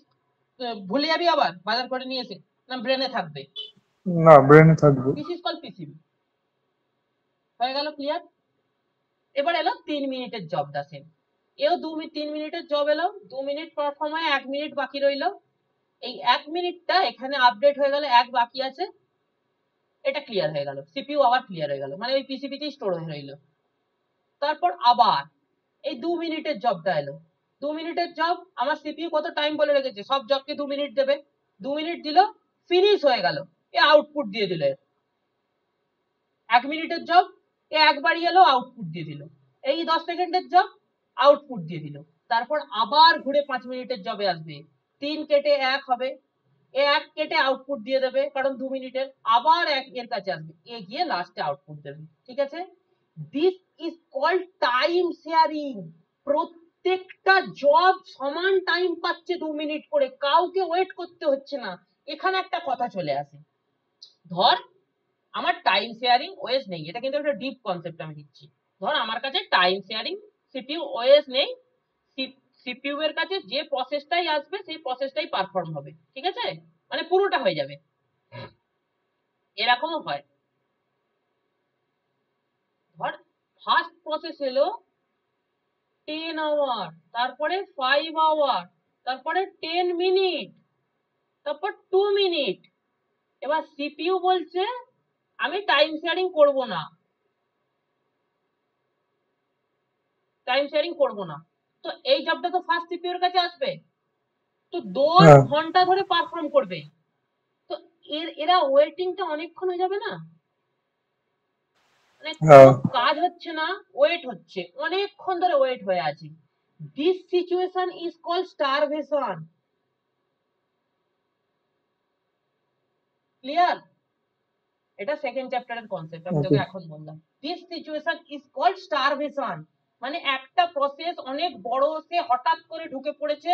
ভুলে যাবি আবার বাজার করে নিয়ে এসে, না ব্রেনে থাকবে? না ব্রেনে থাকবে দিস ইজ কল পিসিবি। হয়ে গেল? ক্লিয়ার? এবার এলো 3 মিনিটের জবটা সেম, এও 3 মিনিটের জব এলো, 2 মিনিট পারফর্ম হয়, 1 মিনিট বাকি রইলো। এই 1 মিনিটটা এখানে আপডেট হয়ে গেল, 1 বাকি আছে, এটা ক্লিয়ার হয়ে গেল, সিপিইউ আবার ক্লিয়ার হয়ে গেল, মানে ওই পিসিবিতেই স্টোর হয়ে রইলো। তারপর আবার এই 2 মিনিটের জবটা এলো, 2 মিনিটের জব, আমার সিপিইউ কত টাইম বলে রেখেছে, সব জবকে 2 মিনিট দেবে, 2 মিনিট দিল, ফিনিশ হয়ে গেল, এ আউটপুট দিয়ে দিল। 1 মিনিটের জব, এ একবারই এলো, আউটপুট দিয়ে দিল। এই 10 সেকেন্ডের জব, আউটপুট দিয়ে দিল। তারপর আবার ঘুরে 5 মিনিটের জবে আসবে, 3 কেটে 1 হবে, এ এক কেটে আউটপুট দিয়ে দেবে, কারণ 2 মিনিটের, আবার এক এর কাছে আসবে, এ গিয়ে লাস্টে আউটপুট দেবে, ঠিক আছে? This is called time sharing. প্রত্যেকটা জব সমান টাইম পাচ্ছে 2 মিনিট করে, কাউকে ওয়েট করতে হচ্ছে না। এখানে একটা কথা চলে আসে, ধর আমার টাইম শেয়ারিং ওএস নেই, এটা কিন্তু একটা ডিপ কনসেপ্ট আমি দিচ্ছি। ধর আমার কাছে টাইম শেয়ারিং সিপিইউ ওএস নেই, সিপিইউ এর কাছে যে প্রসেসটাই আসবে সেই প্রসেসটাই পারফর্ম হবে, ঠিক আছে? মানে পুরোটা হয়ে যাবে, এরকমও হয়। ধর ফার্স্ট প্রসেস এলো 10 আওয়ার, তারপরে 5 আওয়ার, তারপরে 10 মিনিট, তারপর 2 মিনিট। এবার সিপিইউ বলছে আমি টাইম শেয়ারিং করব না, টাইম শেয়ারিং করব না। তো এই জবটা তো ফার্স্ট সিপিইউ এর কাছে আসবে, তো 10 হ্যাঁ ঘন্টা ধরে পারফর্ম করবে। তো এরা ওয়েটিংটা অনেকক্ষণ হয়ে যাবে না? মানে কোনো হ্যাঁ কাজ হচ্ছে না, ওয়েট হচ্ছে, অনেকক্ষণ ধরে ওয়েট হয়ে আছে। This situation is called starvation. Clear? এটা সেকেন্ড চ্যাপ্টারের কনসেপ্ট, আমি তোকে okay. এখন বললাম। This situation is called starvation, মানে একটা প্রসেস অনেক বড়, সে হঠাৎ করে ঢুকে পড়েছে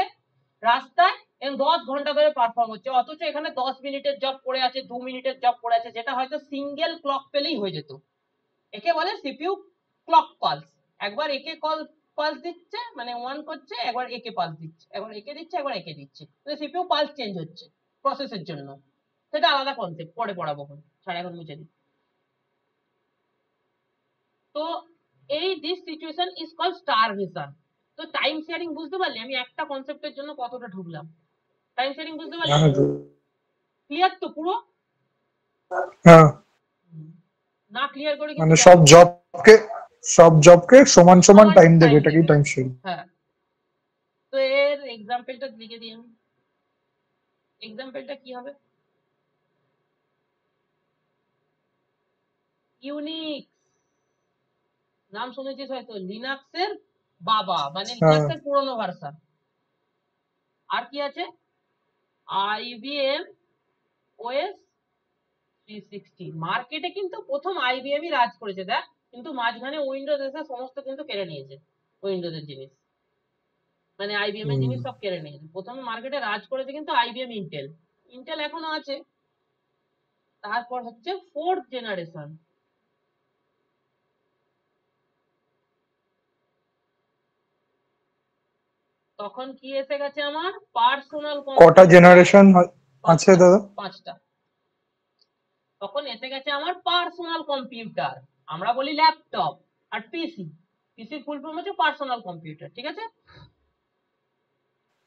রাস্তায় এবং 10 ঘন্টা ধরে পারফর্ম হচ্ছে, অথচ এখানে 10 মিনিটের জব পড়ে আছে, 2 মিনিটের জব পড়ে আছে, যেটা হয়তো সিঙ্গেল ক্লক পেলেই হয়ে যেত। একে বলে সিপিইউ ক্লক পালস। একবার একে কল পালস দিচ্ছে, মানে ওয়ান করছে, একবার একে পালস দিচ্ছে, একবার একে দিচ্ছে, একবার একে দিচ্ছে, সিপিইউ পালস চেঞ্জ হচ্ছে প্রসেসের জন্য। সেটা আলাদা কনসেপ্ট, পরে পড়াবো, ছাড়া এখন মুছে দিই। তো এই this situation is called starvation. তো টাইম শেয়ারিং বুঝতে পারলি আমি একটা কনসেপ্টের জন্য কতটা ঢুকলাম? টাইম শেয়ারিং বুঝতে পারলি? হ্যাঁ ক্লিয়ার তো পুরো? হ্যাঁ। না ক্লিয়ার করে কিন্তু মানে সব জবকে সমান সমান সমান টাইম দেবে, টাইম এটাকেই দেবে, টাইম শেয়ারিং। হ্যাঁ। তো এর এক্সাম্পলটা লিখে দিই আমি। এক্সাম্পলটা কি হবে? ইউনিক্স, নাম শুনেছিস হয়তো, লিনাক্সের বাবা, মানে হ্যাঁ লিনাক্সের পুরনো ভার্সন। আর কি আছে? IBM OS 360। মার্কেটে কিন্তু প্রথম আইবিএমই রাজ করেছে, দেখ, কিন্তু মাঝখানে উইন্ডোজ এসে সমস্ত কিন্তু কেড়ে নিয়েছে, উইন্ডোজের জিনিস, মানে আইবিএম এর হুম। জিনিস সব কেড়ে নিয়েছে। প্রথমে মার্কেটে রাজ করেছে কিন্তু আইবিএম, ইন্টেল, ইন্টেল এখনো আছে। তারপর হচ্ছে ফোর্থ জেনারেশন, তখন কি এসে গেছে আমার? পার্সোনাল কটা কম্পিউটার। জেনারেশন আছে পাঁচটা, দাদা? পাঁচটা। তখন এসে গেছে আমার পার্সোনাল কম্পিউটার, আমরা বলি ল্যাপটপ, আর পিসি। পিসির ফুল ফর্ম হচ্ছে পার্সোনাল কম্পিউটার, ঠিক আছে?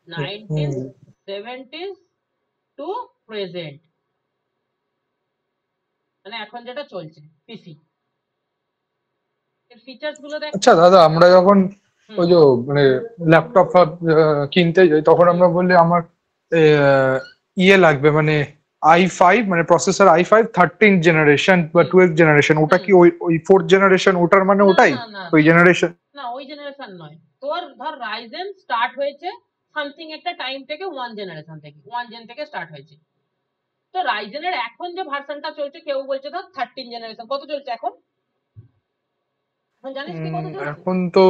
হুম। 1970s টু প্রেজেন্ট, মানে এখন যেটা চলছে পিসি, এর ফিচার্স গুলো দেখ। আচ্ছা দাদা, আমরা যখন হুম ওই যে মানে ল্যাপটপ কিনতে যাই, তখন হুম আমরা বললে আমার ইয়ে লাগবে, মানে i5, মানে প্রসেসর i5 13th জেনারেশন বা হুম 12th জেনারেশন, ওটা হুম। কি ওই ওই 4th জেনারেশন, ওটার মানে না ওটাই না না ওই না জেনারেশন? না, ওই জেনারেশন নয়। তোর ধর রাইজেন স্টার্ট হয়েছে সামথিং একটা টাইম থেকে, ওয়ান জেনারেশন থেকে, ওয়ান জেন থেকে স্টার্ট হয়েছে। তো রাইজেনের এখন যে ভার্সনটা চলছে, কেউ বলছে ধর 13 জেনারেশন, কত চলছে এখন? এখন জানিস কি কত চলছে? এখন তো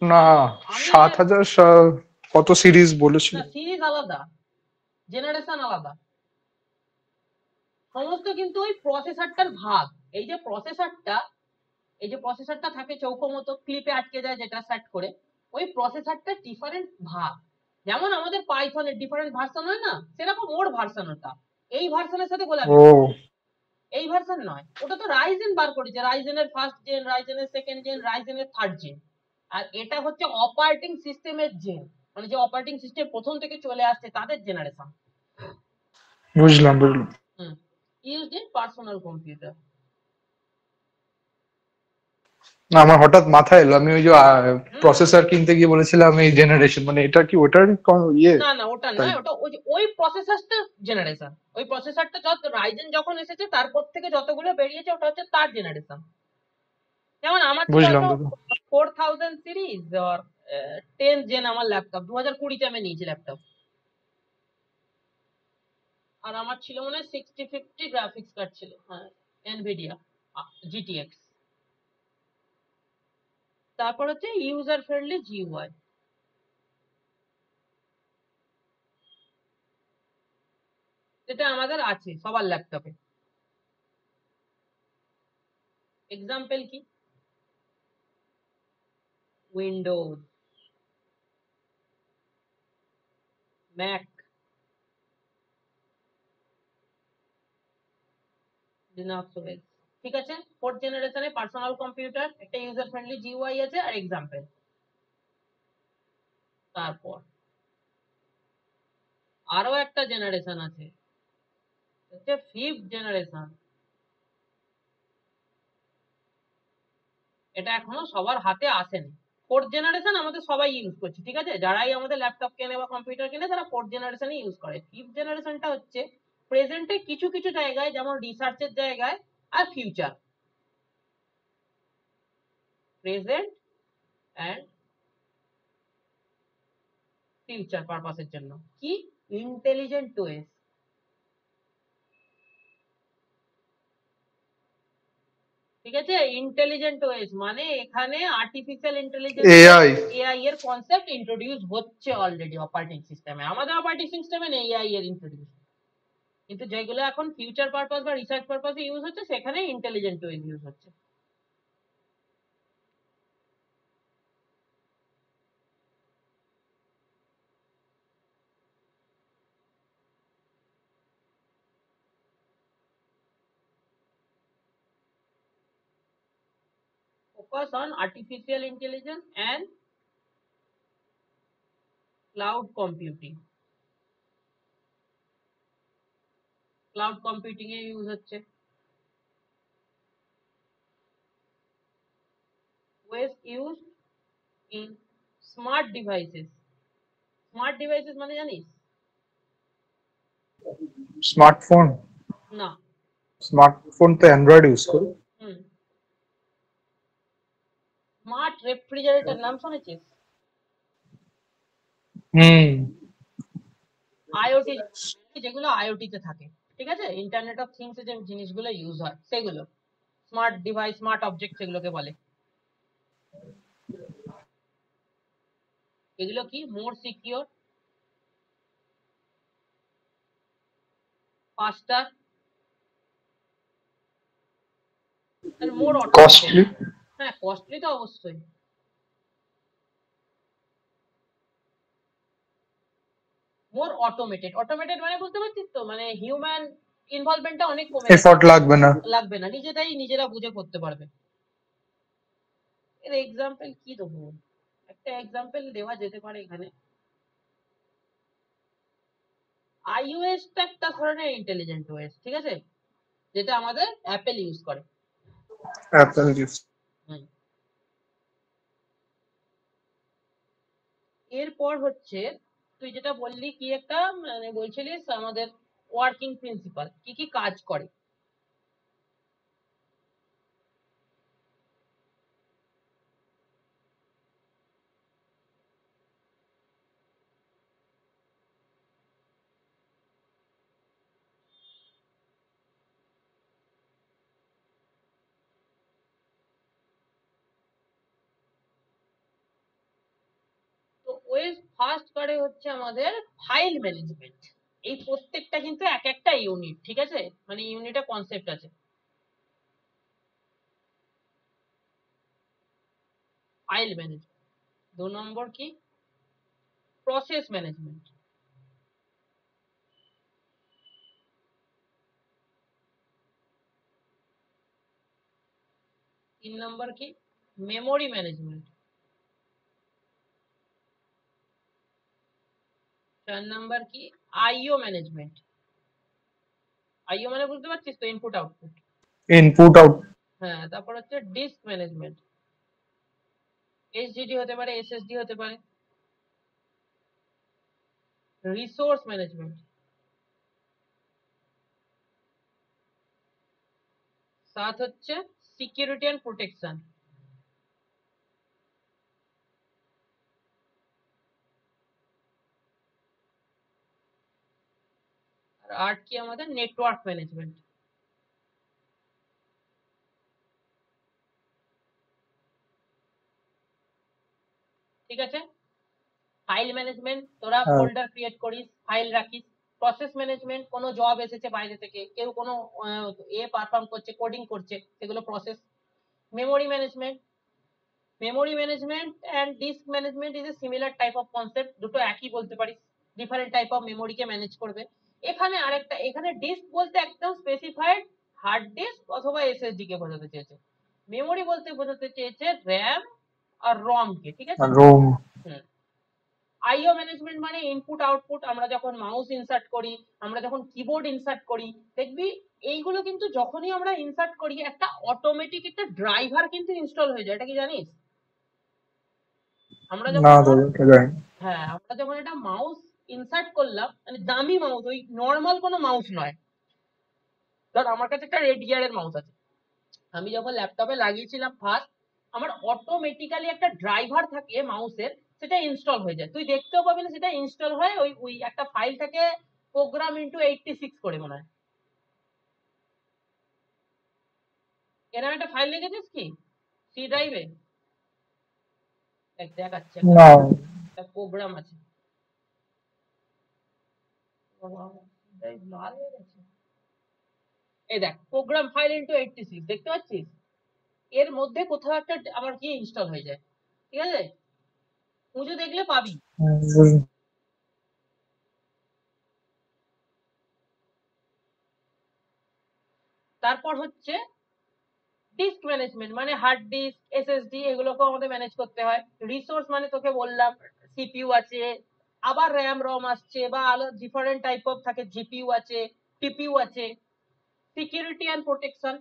না, আমি যে, 7000 কত সিরিজ বলেছিল। না সিরিজ আলাদা, জেনারেশন আলাদা, সমস্ত কিন্তু ওই প্রসেসরটার ভাগ। এই যে প্রসেসরটা, এই যে প্রসেসরটা থাকে চৌকো মতো, ক্লিপে আটকে যায় যেটা সেট করে, ওই প্রসেসরটা ডিফারেন্ট ভাগ। যেমন আমাদের পাইথনের ডিফারেন্ট ভার্সন হয় না, সেরকম ওর ভার্সন ওটা, এই ভার্সনের সাথে গোলামি ও করছে। এই ভার্সন নয়, ওটা তো রাইজেন বার করেছে, রাইজেনের ফার্স্ট জেন, রাইজেনের সেকেন্ড জেন, রাইজেনের থার্ড জেন। আর এটা হচ্ছে অপারেটিং সিস্টেমের জেন, মানে যে অপারেটিং সিস্টেম প্রথম থেকে চলে আসছে তাদের জেনারেশন। বুঝলাম বুঝলাম। হুম, ইউজড ইন পার্সোনাল কম্পিউটার। না, আমার হঠাৎ মাথায় এলো, আমি ওই যে হুম, প্রসেসর কিনতে গিয়ে বলেছিলাম এই জেনারেশন, মানে এটা কি ওটার ইয়ে? না না ওটা তাই নয়, ওটা ওই প্রসেসরটা জেনারেশন, ওই প্রসেসরটা যত রাইজেন যখন এসেছে তারপর থেকে যতগুলো বেরিয়েছে ওটা হচ্ছে তার জেনারেশন। যেমন আমার ছিল বুঝলাম হয়তো দাদা। 4000 সিরিজ আর 10 জেন আমার ল্যাপটপ, 2020-তে আমি নিয়েছি ল্যাপটপ। আর আমার ছিল মনে হয় 6050 গ্রাফিক্স কার্ড ছিল, হ্যাঁ, এনভিডিয়া জিটিএক্স। তারপর হচ্ছে ইউজার ফ্রেন্ডলি জিইউআই, যেটা আমাদের আছে সবার ল্যাপটপে। এক্সাম্পল কি? Windows, Mac, Linux OS. ঠিক আছে, ফোর্থ জেনারেশনে পার্সোনাল কম্পিউটার, একটা ইউজার ফ্রেন্ডলি জিইউআই আছে আর এক্সাম্পল। তারপর আরো একটা জেনারেশন আছে, হচ্ছে ফিফথ জেনারেশন। এটা এখনো সবার হাতে আসেনি। ফোর্থ জেনারেশন আমাদের সবাই ইউজ করছে, ঠিক আছে, যারাই আমাদের ল্যাপটপ কেনে বা কম্পিউটার কেনে তারা ফোর্থ জেনারেশনই ইউজ করে। ফিফথ জেনারেশনটা হচ্ছে প্রেজেন্টে কিছু কিছু জায়গায়, যেমন রিসার্চের জায়গায় আর ফিউচার, প্রেজেন্ট অ্যান্ড ফিউচার পারপাসের জন্য কি ইন্টেলিজেন্ট ওএস। ঠিক আছে, ইন্টেলিজেন্ট ওএস মানে এখানে আর্টিফিশিয়াল ইন্টেলিজেন্স, এআই। এআই এর কনসেপ্ট ইন্ট্রোডিউস হচ্ছে অলরেডি অপারেটিং সিস্টেমে। আমাদের অপারেটিং সিস্টেমে নেই এআই এর ইন্ট্রোডিউস, কিন্তু যেগুলো এখন ফিউচার পারপাস বা রিসার্চ পারপাসে ইউজ হচ্ছে সেখানে ইন্টেলিজেন্ট ওএস ইউজ হচ্ছে। Focus on artificial intelligence and cloud computing. Cloud computing এ ইউজ হচ্ছে। OS use in smart devices. Smart devices মানে জানিস? স্মার্টফোন? না। স্মার্টফোন তো অ্যান্ড্রয়েড ইউজ করি। হুম। স্মার্ট রেফ্রিজারেটর নাম শুনেছিস? হুম। আইওটি, যেগুলো আইওটি তে থাকে, ঠিক আছে, ইন্টারনেট অফ থিংস এ যে জিনিসগুলো ইউজ হয় সেগুলো স্মার্ট ডিভাইস, স্মার্ট অবজেক্ট সেগুলোকে বলে। এগুলো কি মোর সিকিউর, ফাস্টার, মোর অটোমেটেড। কস্টলি? হ্যাঁ, কস্টলি তো অবশ্যই। মোর অটোমেটেড, অটোমেটেড মানে বুঝতে পারছিস তো, মানে হিউম্যান ইনভলভমেন্টটা অনেক কমে গেছে, এফর্ট লাগবে না। লাগবে না, নিজেরা বুঝে করতে পারবে। এর এক্সাম্পল কি দেবো? একটা এক্সাম্পল দেওয়া যেতে পারে এখানে। আইওএস টা একটা ধরনের ইন্টেলিজেন্ট ওএস, ঠিক আছে, যেটা আমাদের অ্যাপেল ইউজ করে। Apple use. হুম। এরপর হচ্ছে তুই যেটা বললি কি একটা, মানে বলছিলিস আমাদের ওয়ার্কিং প্রিন্সিপাল কি কি কাজ করে। তো ওয়েস ফার্স্ট করে হচ্ছে আমাদের ফাইল ম্যানেজমেন্ট। এই প্রত্যেকটা কিন্তু এক একটা ইউনিট, ঠিক আছে, মানে ইউনিটে কনসেপ্ট আছে। File management. 2 নম্বর কি? Process management. 3 নম্বর কি? Memory management. 4 নম্বর কি? আইও ম্যানেজমেন্ট। আইও মানে বুঝতে পারছিস তো, ইনপুট আউটপুট। Input out. হ্যাঁ, তারপর হচ্ছে ডিস্ক ম্যানেজমেন্ট। এইচডিডি হতে পারে, এসএসডি হতে পারে। Resource management. 7 হচ্ছে সিকিউরিটি অ্যান্ড প্রোটেকশন। আর আর কি আমাদের নেটওয়ার্ক ম্যানেজমেন্ট। ঠিক আছে, ফাইল ম্যানেজমেন্ট, তোরা ফোল্ডার ক্রিয়েট করিস, ফাইল রাখিস। প্রসেস ম্যানেজমেন্ট, কোনো জব এসেছে বাইরে থেকে, কেউ কোনো পারফর্ম করছে, কোডিং করছে, সেগুলো process. Memory management, memory management and disk management is a similar type of concept, দুটো একই বলতে পারিস, ডিফারেন্ট টাইপ অফ মেমোরিকে ম্যানেজ করবে। এখানে আরেকটা, এখানে ডিস্ক বলতে একদম স্পেসিফাইড হার্ড ডিস্ক অথবা এসএসডি কে বোঝাতে চেয়েছে। মেমোরি বলতে বোঝাতে চেয়েছে র্যাম আর রম কে। ঠিক আছে, রোম। আইও ম্যানেজমেন্ট মানে ইনপুট আউটপুট, আমরা যখন মাউস ইনসার্ট করি, আমরা যখন কিবোর্ড ইনসার্ট করি, দেখবি এইগুলো কিন্তু যখনই আমরা ইনসার্ট করি একটা অটোমেটিক একটা ড্রাইভার কিন্তু ইনস্টল হয়ে যায়, এটা কি জানিস? আমরা যখন হ্যাঁ, আমরা যখন একটা মাউস ইনসার্ট করলাম, মানে দামি মাউস, ওই নর্মাল কোনো মাউস নয়, ধর আমার কাছে একটা রেড গিয়ারের মাউস আছে, আমি যখন ল্যাপটপে লাগিয়েছিলাম ফার্স্ট, আমার অটোমেটিক্যালি একটা ড্রাইভার থাকে মাউসের, সেটা ইনস্টল হয়ে যায়, তুই দেখতেও পাবি না সেটা ইনস্টল হয়, ওই ওই একটা ফাইল থাকে প্রোগ্রাম ইনটু 86 করে মনে হয়, এরকম একটা ফাইল লিখেছিস কি সি ড্রাইভে? দেখাচ্ছে একটা প্রোগ্রাম আছে, লাল হয়ে গেছে, এই দেখ প্রোগ্রাম ফাইল ইনটু 86, দেখতে পাচ্ছিস? এর মধ্যে কোথাও একটা আমার কি ইনস্টল হয়ে যায়, ঠিক আছে, খুঁজে দেখলে পাবি। তারপর হচ্ছে ডিস্ক ম্যানেজমেন্ট, মানে হার্ড ডিস্ক, এসএসডি, এগুলোকেও আমাদের ম্যানেজ করতে হয়। রিসোর্স মানে তোকে বললাম সিপিইউ আছে, আবার র্যাম রম আসছে, বা আলাদা ডিফারেন্ট টাইপ অফ থাকে, জিপিইউ আছে, টিপিইউ আছে। Security and protection,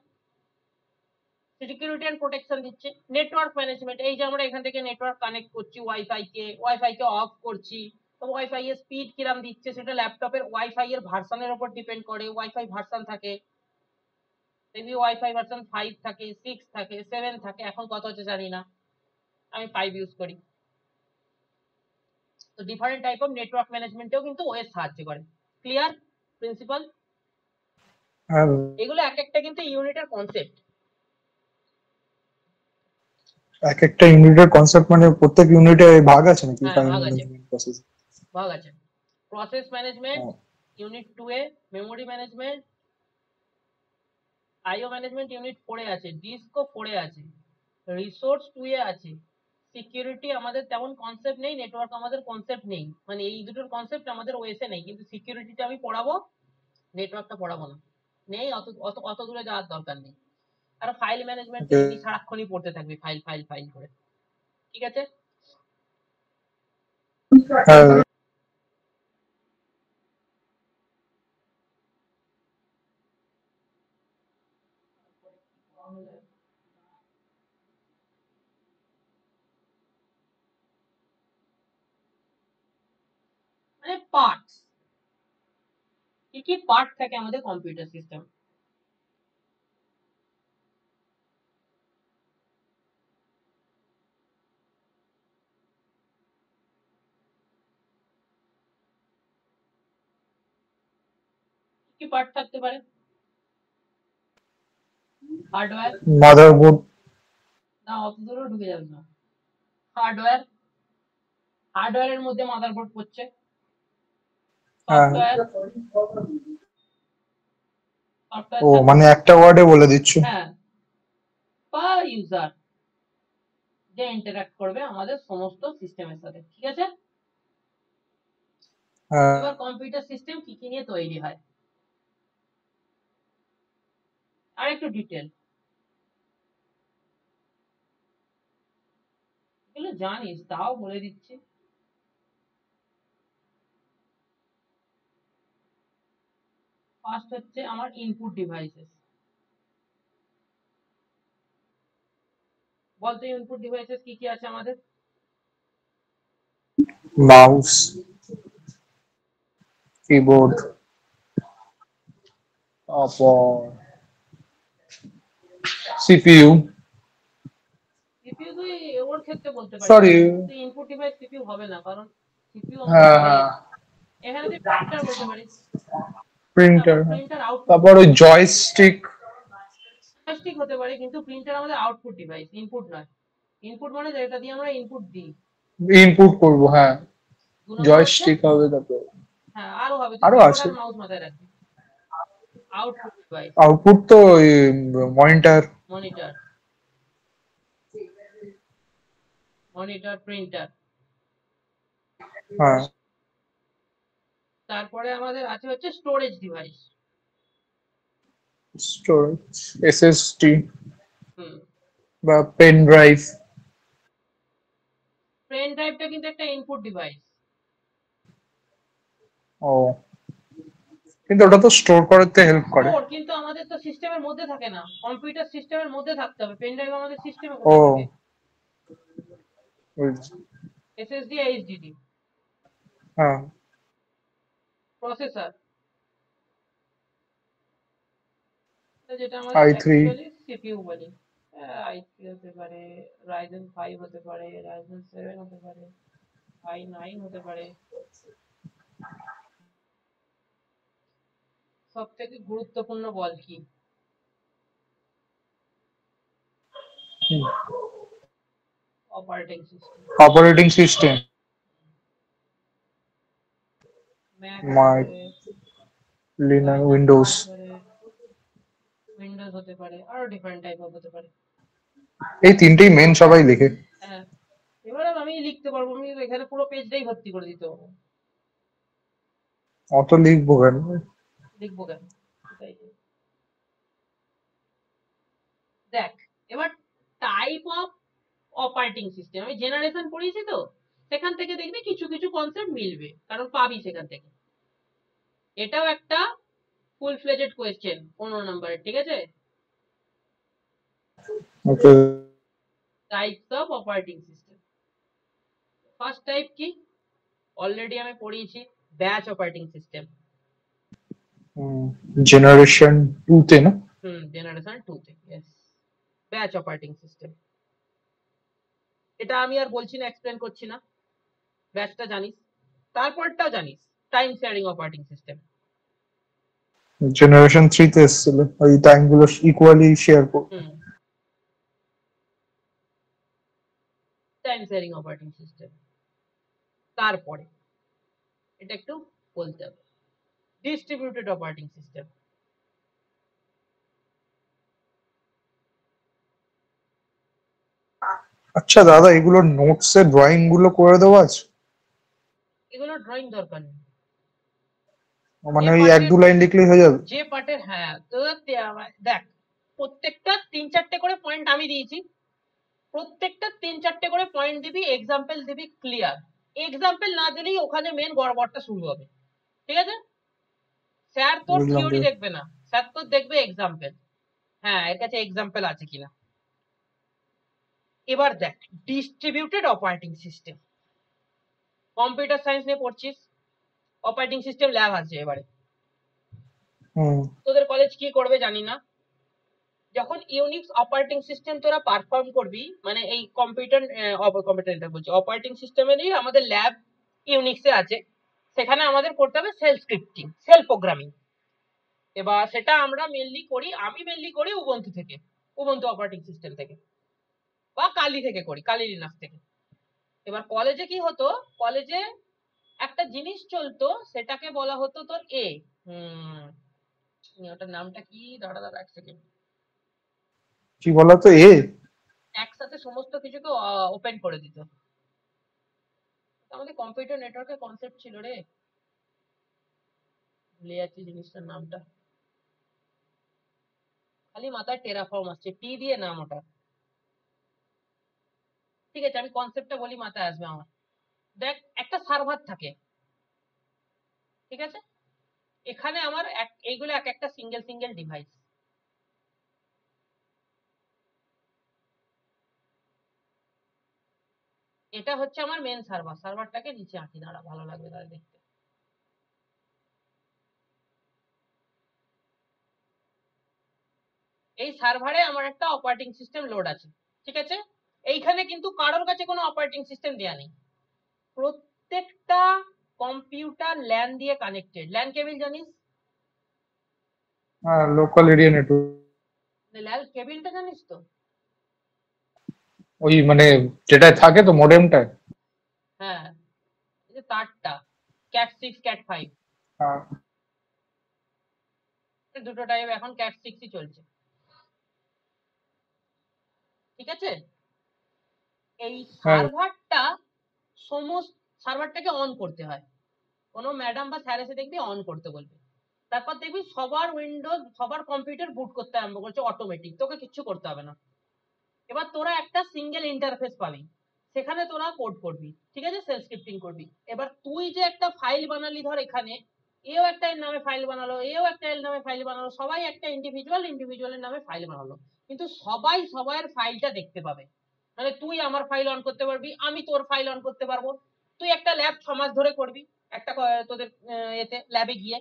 security and protection দিচ্ছে। নেটওয়ার্ক ম্যানেজমেন্ট, এই যে আমরা এখান থেকে নেটওয়ার্ক কানেক্ট করছি, ওয়াইফাই কে অফ করছি, তো ওয়াইফাই এর স্পিড কিরাম দিচ্ছে সেটা ল্যাপটপের ওয়াইফাই এর ভার্সনের উপর ডিপেন্ড করে, ওয়াইফাই ভার্সন থাকে, মেবি ওয়াইফাই ভার্সন 5 থাকে, 6 থাকে, 7 থাকে, এখন কত হচ্ছে জানি না, আমি 5 ইউজ করি। তো ডিফারেন্ট টাইপ অফ নেটওয়ার্ক ম্যানেজমেন্টেও কিন্তু ওএস সাহায্য করে। Clear principal? এগুলো এক একটা কিন্তু ইউনিটের কনসেপ্ট। এক একটা ইউনিটের কনসেপ্ট মানে প্রত্যেক ইউনিটে ভাগ আছে নাকি? হ্যাঁ, ভাগ আছে, ভাগ আছে। প্রসেস ম্যানেজমেন্ট ইউনিট 2 এ, মেমোরি ম্যানেজমেন্ট, আইও ম্যানেজমেন্ট ইউনিট 4 এ আছে, ডিস্কও 4 এ আছে, রিসোর্স 2 এ আছে, সিকিউরিটি আমাদের তেমন কনসেপ্ট নেই, নেটওয়ার্ক আমাদের কনসেপ্ট নেই, মানে এই দুটোর কনসেপ্ট আমাদের ওএসএ নেই, কিন্তু সিকিউরিটিটা আমি পড়াবো, নেটওয়ার্কটা পড়াবো না, নেই, অত অত অত দূরে যাওয়ার দরকার নেই। আর ফাইল ম্যানেজমেন্ট এমনি সারাক্ষণই পড়তে থাকবি, ফাইল ফাইল ফাইল করে। ঠিক আছে, মানে পার্টস, কি কি পার্ট থাকে আমাদের কম্পিউটার সিস্টেম। কি পার্ট থাকতে পারে? হার্ডওয়্যার, মাদারবোর্ড, না অত দূরেও ঢুকে যাবে না। হার্ডওয়্যার, হার্ডওয়্যারের মধ্যে মাদারবোর্ড পড়ছে। সফটওয়্যার, ও মানে একটা ওয়ার্ডে বলে দিচ্ছ। হ্যাঁ, বা ইউজার, যে ইন্টারঅ্যাক্ট করবে আমাদের সমস্ত সিস্টেমের সাথে। ঠিক আছে, এবার কম্পিউটার সিস্টেম কি কি নিয়ে তৈরি হয় আর একটু ডিটেল, এগুলো জানিস তাও বলে দিচ্ছি। ফার্স্ট হচ্ছে আমার ইনপুট ডিভাইসেস, বলতো ইনপুট ডিভাইসেস কি কি আছে আমাদের? Mouse, keyboard, CPU. সিপিইউ তুই ওর ক্ষেত্রে বলতে পারিস, সরি, তুই ইনপুট ডিভাইস সিপিইউ হবে না, কারণ সিপিইউ হ্যাঁ হ্যাঁ, এখানে তুই প্রিন্টার বলতে পারিস। প্রিন্টার, প্রিন্টার আউটপুট তারপর ওই জয়স্টিক। জয়স্টিক হতে পারে, কিন্তু প্রিন্টার আমাদের আউটপুট ডিভাইস, ইনপুট নয়। ইনপুট মানে যেটা দিয়ে আমরা ইনপুট দিই। ইনপুট করবো, হ্যাঁ। 2 নম্বর হচ্ছে, জয়স্টিক হবে, তারপর হ্যাঁ আরো হবে, তুই আরো কিবোর্ড আছে। আর মাউস মাথায় রাখবি। আউটপুট ডিভাইস, আউটপুট তো ওই মনিটর। Monitor, monitor, printer. হ্যাঁ, তারপরে আমাদের আছে হচ্ছে স্টোরেজ ডিভাইস। স্টোরেজ, এসএসডি হুম। বা পেন ড্রাইভ। পেন ড্রাইভটা কিন্তু একটা ইনপুট ডিভাইস। ও, কিন্তু ওটা তো স্টোর করতে হেল্প করে। স্টোর, কিন্তু আমাদের তো সিস্টেমের মধ্যে থাকে না, কম্পিউটার সিস্টেমের মধ্যে থাকতে হবে। পেন ড্রাইভ আমাদের সিস্টেমে ও, কোথায় থাকে? বুঝছি। এসএসডি, এইচডিডি, হ্যাঁ, প্রসেসর, যেটা আমাদের i3। অ্যাকচুয়ালি সিপিইউ বলি। i3 হতে পারে, রাইজেন 5 হতে পারে, রাইজেন 7 হতে পারে, i9 হতে পারে। সব থেকে গুরুত্বপূর্ণ বল কি? Operating system. Operating system, Mac হতে মাই পারে, লিনাক্স, লাইনাক্স উইন্ডোজ। হতে পারে, উইন্ডোজ হতে পারে, আরো ডিফারেন্ট টাইপ হতে পারে। এই তিনটেই মেন, সবাই লেখে। হ্যাঁ, এবার আমি লিখতে পারবো, আমি এখানে পুরো পেজটাই ভর্তি করে দিতে পারবো। অত লিখবো কেন? লিখবো কেন? সেটাই তো। দেখ, এবার টাইপ অফ অপারেটিং সিস্টেম আমি জেনারেশন পড়িয়েছি তো, সেখান থেকে দেখবি কিছু কিছু কনসেপ্ট মিলবে, কারণ পাবি সেখান থেকে। এটাও একটা ফুল ফ্লেজেড কোয়েশ্চেন 15 নম্বরের, ঠিক আছে? Okay. Types of operating system. First type কি? অলরেডি আমি পড়িয়েছি, ব্যাচ অপারেটিং সিস্টেম। জেনারেশন 2 তে না? জেনারেশন 2 তে, यस। ব্যাচ অপারেটিং সিস্টেম, এটা আমি আর বলছি না, এক্সপ্লেন করছি না, ব্যাচটা জানিস। তারপরটাও জানিস, time sharing operating system. Generation 3 তে এসেছিল, ওই টাইম গুলো ইকুয়ালি শেয়ার করবে। Time sharing operating system. তারপরে এটা একটু বলতে হবে, ডিস্ট্রিবিউটেড অপারেটিং সিস্টেম। আচ্ছা দাদা, এগুলো নোটস এর ড্রয়িং গুলো করে দেওয়া আছে? এগুলো ড্রয়িং দরকার নেই। মানে যে ওই এক পার্টের, দু লাইন লিখলেই হয়ে যাবে? যে পার্টের, হ্যাঁ তো দেখ, প্রত্যেকটা 3-4টে করে পয়েন্ট আমি দিয়েছি, প্রত্যেকটা 3-4টে করে পয়েন্ট দিবি, এক্সাম্পল দিবি, ক্লিয়ার। এক্সাম্পল না দিলেই ওখানে মেন গড়বড়টা শুরু হবে, ঠিক আছে? স্যার তোর বুঝলাম থিওরি তো। দেখবে না, স্যার তোর দেখবে এক্সাম্পল। হ্যাঁ, এর কাছে এক্সাম্পল আছে কিনা। এবার দেখ, distributed operating system. Computer science নিয়ে পড়ছিস, অপারেটিং সিস্টেম ল্যাব আছে এবারে। হুম। তোদের কলেজ কি করবে জানি না, যখন ইউনিক্স অপারেটিং সিস্টেম তোরা পারফর্ম করবি, মানে এই কম্পিউটার বলছি, অপারেটিং সিস্টেমেরই আমাদের ল্যাব ইউনিক্সে আছে, সেখানে আমাদের করতে হবে সেলফ স্ক্রিপ্টিং, সেলফ প্রোগ্রামিং। এবার সেটা আমরা মেনলি করি, আমি মেনলি করি উবুন্টু থেকে, উবুন্টু অপারেটিং সিস্টেম থেকে, বা কালি থেকে করি, কালি লিনাক্স থেকে। এবার কলেজে কি হতো, কলেজে একটা জিনিস চলতো, সেটাকে বলা হতো তোর হুম ওটার নামটা কি, দাঁড়া দাঁড়া এক সেকেন্ড। কি বলতো, একসাথে সমস্ত কিছুকে ওপেন করে দিত। আমাদের কম্পিউটার নেটওয়ার্কের কনসেপ্ট ছিল রে, ভুলে যাচ্ছি জিনিসটার নামটা, খালি মাথায় টেরাফর্ম আসছে, টি দিয়ে নাম ওটা। ঠিক আছে, আমি কনসেপ্টটা বলি, মাথায় আসবে আমার। দেখ, একটা সার্ভার থাকে, ঠিক আছে? এখানে আমার এইগুলো এক একটা সিঙ্গেল সিঙ্গেল ডিভাইস। এটা হচ্ছে আমার মেন সার্ভার। সার্ভারটাকে নিচে আঁকি, দাঁড়া ভালো লাগবে তাহলে দেখতে। এই সার্ভারে আমার একটা অপারেটিং সিস্টেম লোড আছে, ঠিক আছে? এইখানে কিন্তু কারোর কাছে কোনো অপারেটিং সিস্টেম দেয়া নেই। প্রত্যেকটা কম্পিউটার ল্যান দিয়ে কানেক্টেড, ল্যান কেবিল জানিস? হ্যাঁ, লোকাল এরিয়া নেটওয়ার্ক। ল্যাল কেবিলটা জানিস তো? ওই মানে যেটায় থাকে তো মোডেমটায়। হ্যাঁ, এই যে তারটা ক্যাট 6 ক্যাট 5, হ্যাঁ, দুটো টাইপ এখন ক্যাট 6ই চলছে, ঠিক আছে? এই হ্যাঁ, সার্ভারটা সমস্ত সার্ভারটাকে অন করতে হয়, কোনো ম্যাডাম বা স্যার এসে দেখবি অন করতে বলবে, তারপর দেখবি সবার উইন্ডোজ সবার কম্পিউটার বুট করতে আরম্ভ করছে অটোমেটিক, তোকে কিচ্ছু করতে হবে না। এবার তোরা একটা সিঙ্গেল ইন্টারফেস পাবি, সেখানে তোরা কোড করবি, ঠিক আছে, সেল স্ক্রিপ্টিং করবি। এবার তুই যে একটা ফাইল বানালি, ধর এখানে এও একটা এর নামে ফাইল বানালো, এও একটা এর নামে ফাইল বানালো, সবাই একটা ইন্ডিভিজুয়ালের নামে ফাইল বানালো, কিন্তু সবাই সবার ফাইলটা দেখতে পাবে। মানে তুই আমার ফাইল অন করতে পারবি, আমি তোর ফাইল অন করতে পারবো। তুই একটা ল্যাব 6 মাস ধরে করবি, একটা তোদের এতে ল্যাবে গিয়ে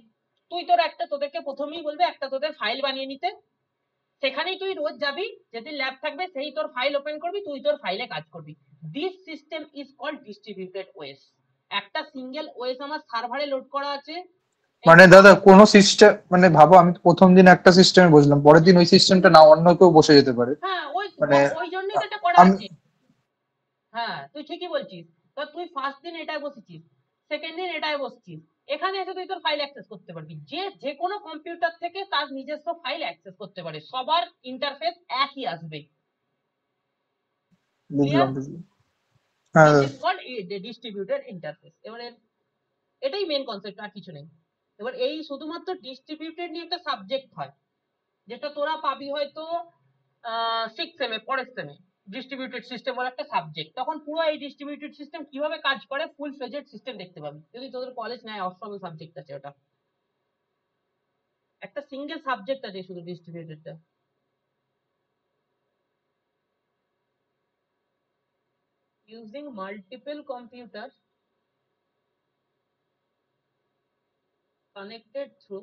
তুই তোর একটা, তোদেরকে প্রথমেই বলবে একটা তোদের ফাইল বানিয়ে নিতে, সেখানেই তুই রোজ যাবি, যেদিন ল্যাব থাকবে সেই তোর ফাইল ওপেন করবি, তুই তোর ফাইলে কাজ করবি। This system is called distributed OS. একটা সিঙ্গেল ওএস আমার সার্ভারে লোড করা আছে। এই মানে দাদা কোনো সিস্টেম, মানে ভাবো আমি প্রথম দিন একটা সিস্টেমে বসলাম, পরের দিন ওই সিস্টেমটা না অন্য কেউ বসে যেতে পারে। হ্যাঁ, ওই মানে ওই জন্যই তো এটা করা আমি আছে। হ্যাঁ, তুই ঠিকই বলছিস। তো তুই ফার্স্ট দিন এটায় বসেছিস, সেকেন্ড দিন এটায় বসছিস, এখানে এসে তুই তোর ফাইল অ্যাক্সেস করতে পারবি, যে যে কোনো কম্পিউটার থেকে তার নিজস্ব ফাইল অ্যাক্সেস করতে পারে, সবার ইন্টারফেস একই আসবে। ক্লিয়ার? বুঝলাম বুঝলাম। হ্যাঁ, this is called distributed interface. এবারে এটাই মেন কনসেপ্ট, আর কিছু নেই। এবার এই শুধুমাত্র ডিস্ট্রিবিউটেড নিয়ে একটা সাবজেক্ট হয়, যেটা তোরা পাবি হয়তো 6 সেমে, পরের সেমে, ডিস্ট্রিবিউটেড সিস্টেম বলে একটা সাবজেক্ট। তখন পুরো এই ডিস্ট্রিবিউটেড সিস্টেম কিভাবে কাজ করে ফুল ফ্লেজেড সিস্টেম দেখতে পাবি, যদি তোদের কলেজ নেয় অষ্টম সাবজেক্ট আছে ওটা, একটা সিঙ্গেল সাবজেক্ট আছে শুধু ডিস্ট্রিবিউটেডটা। Using multiple computer connected through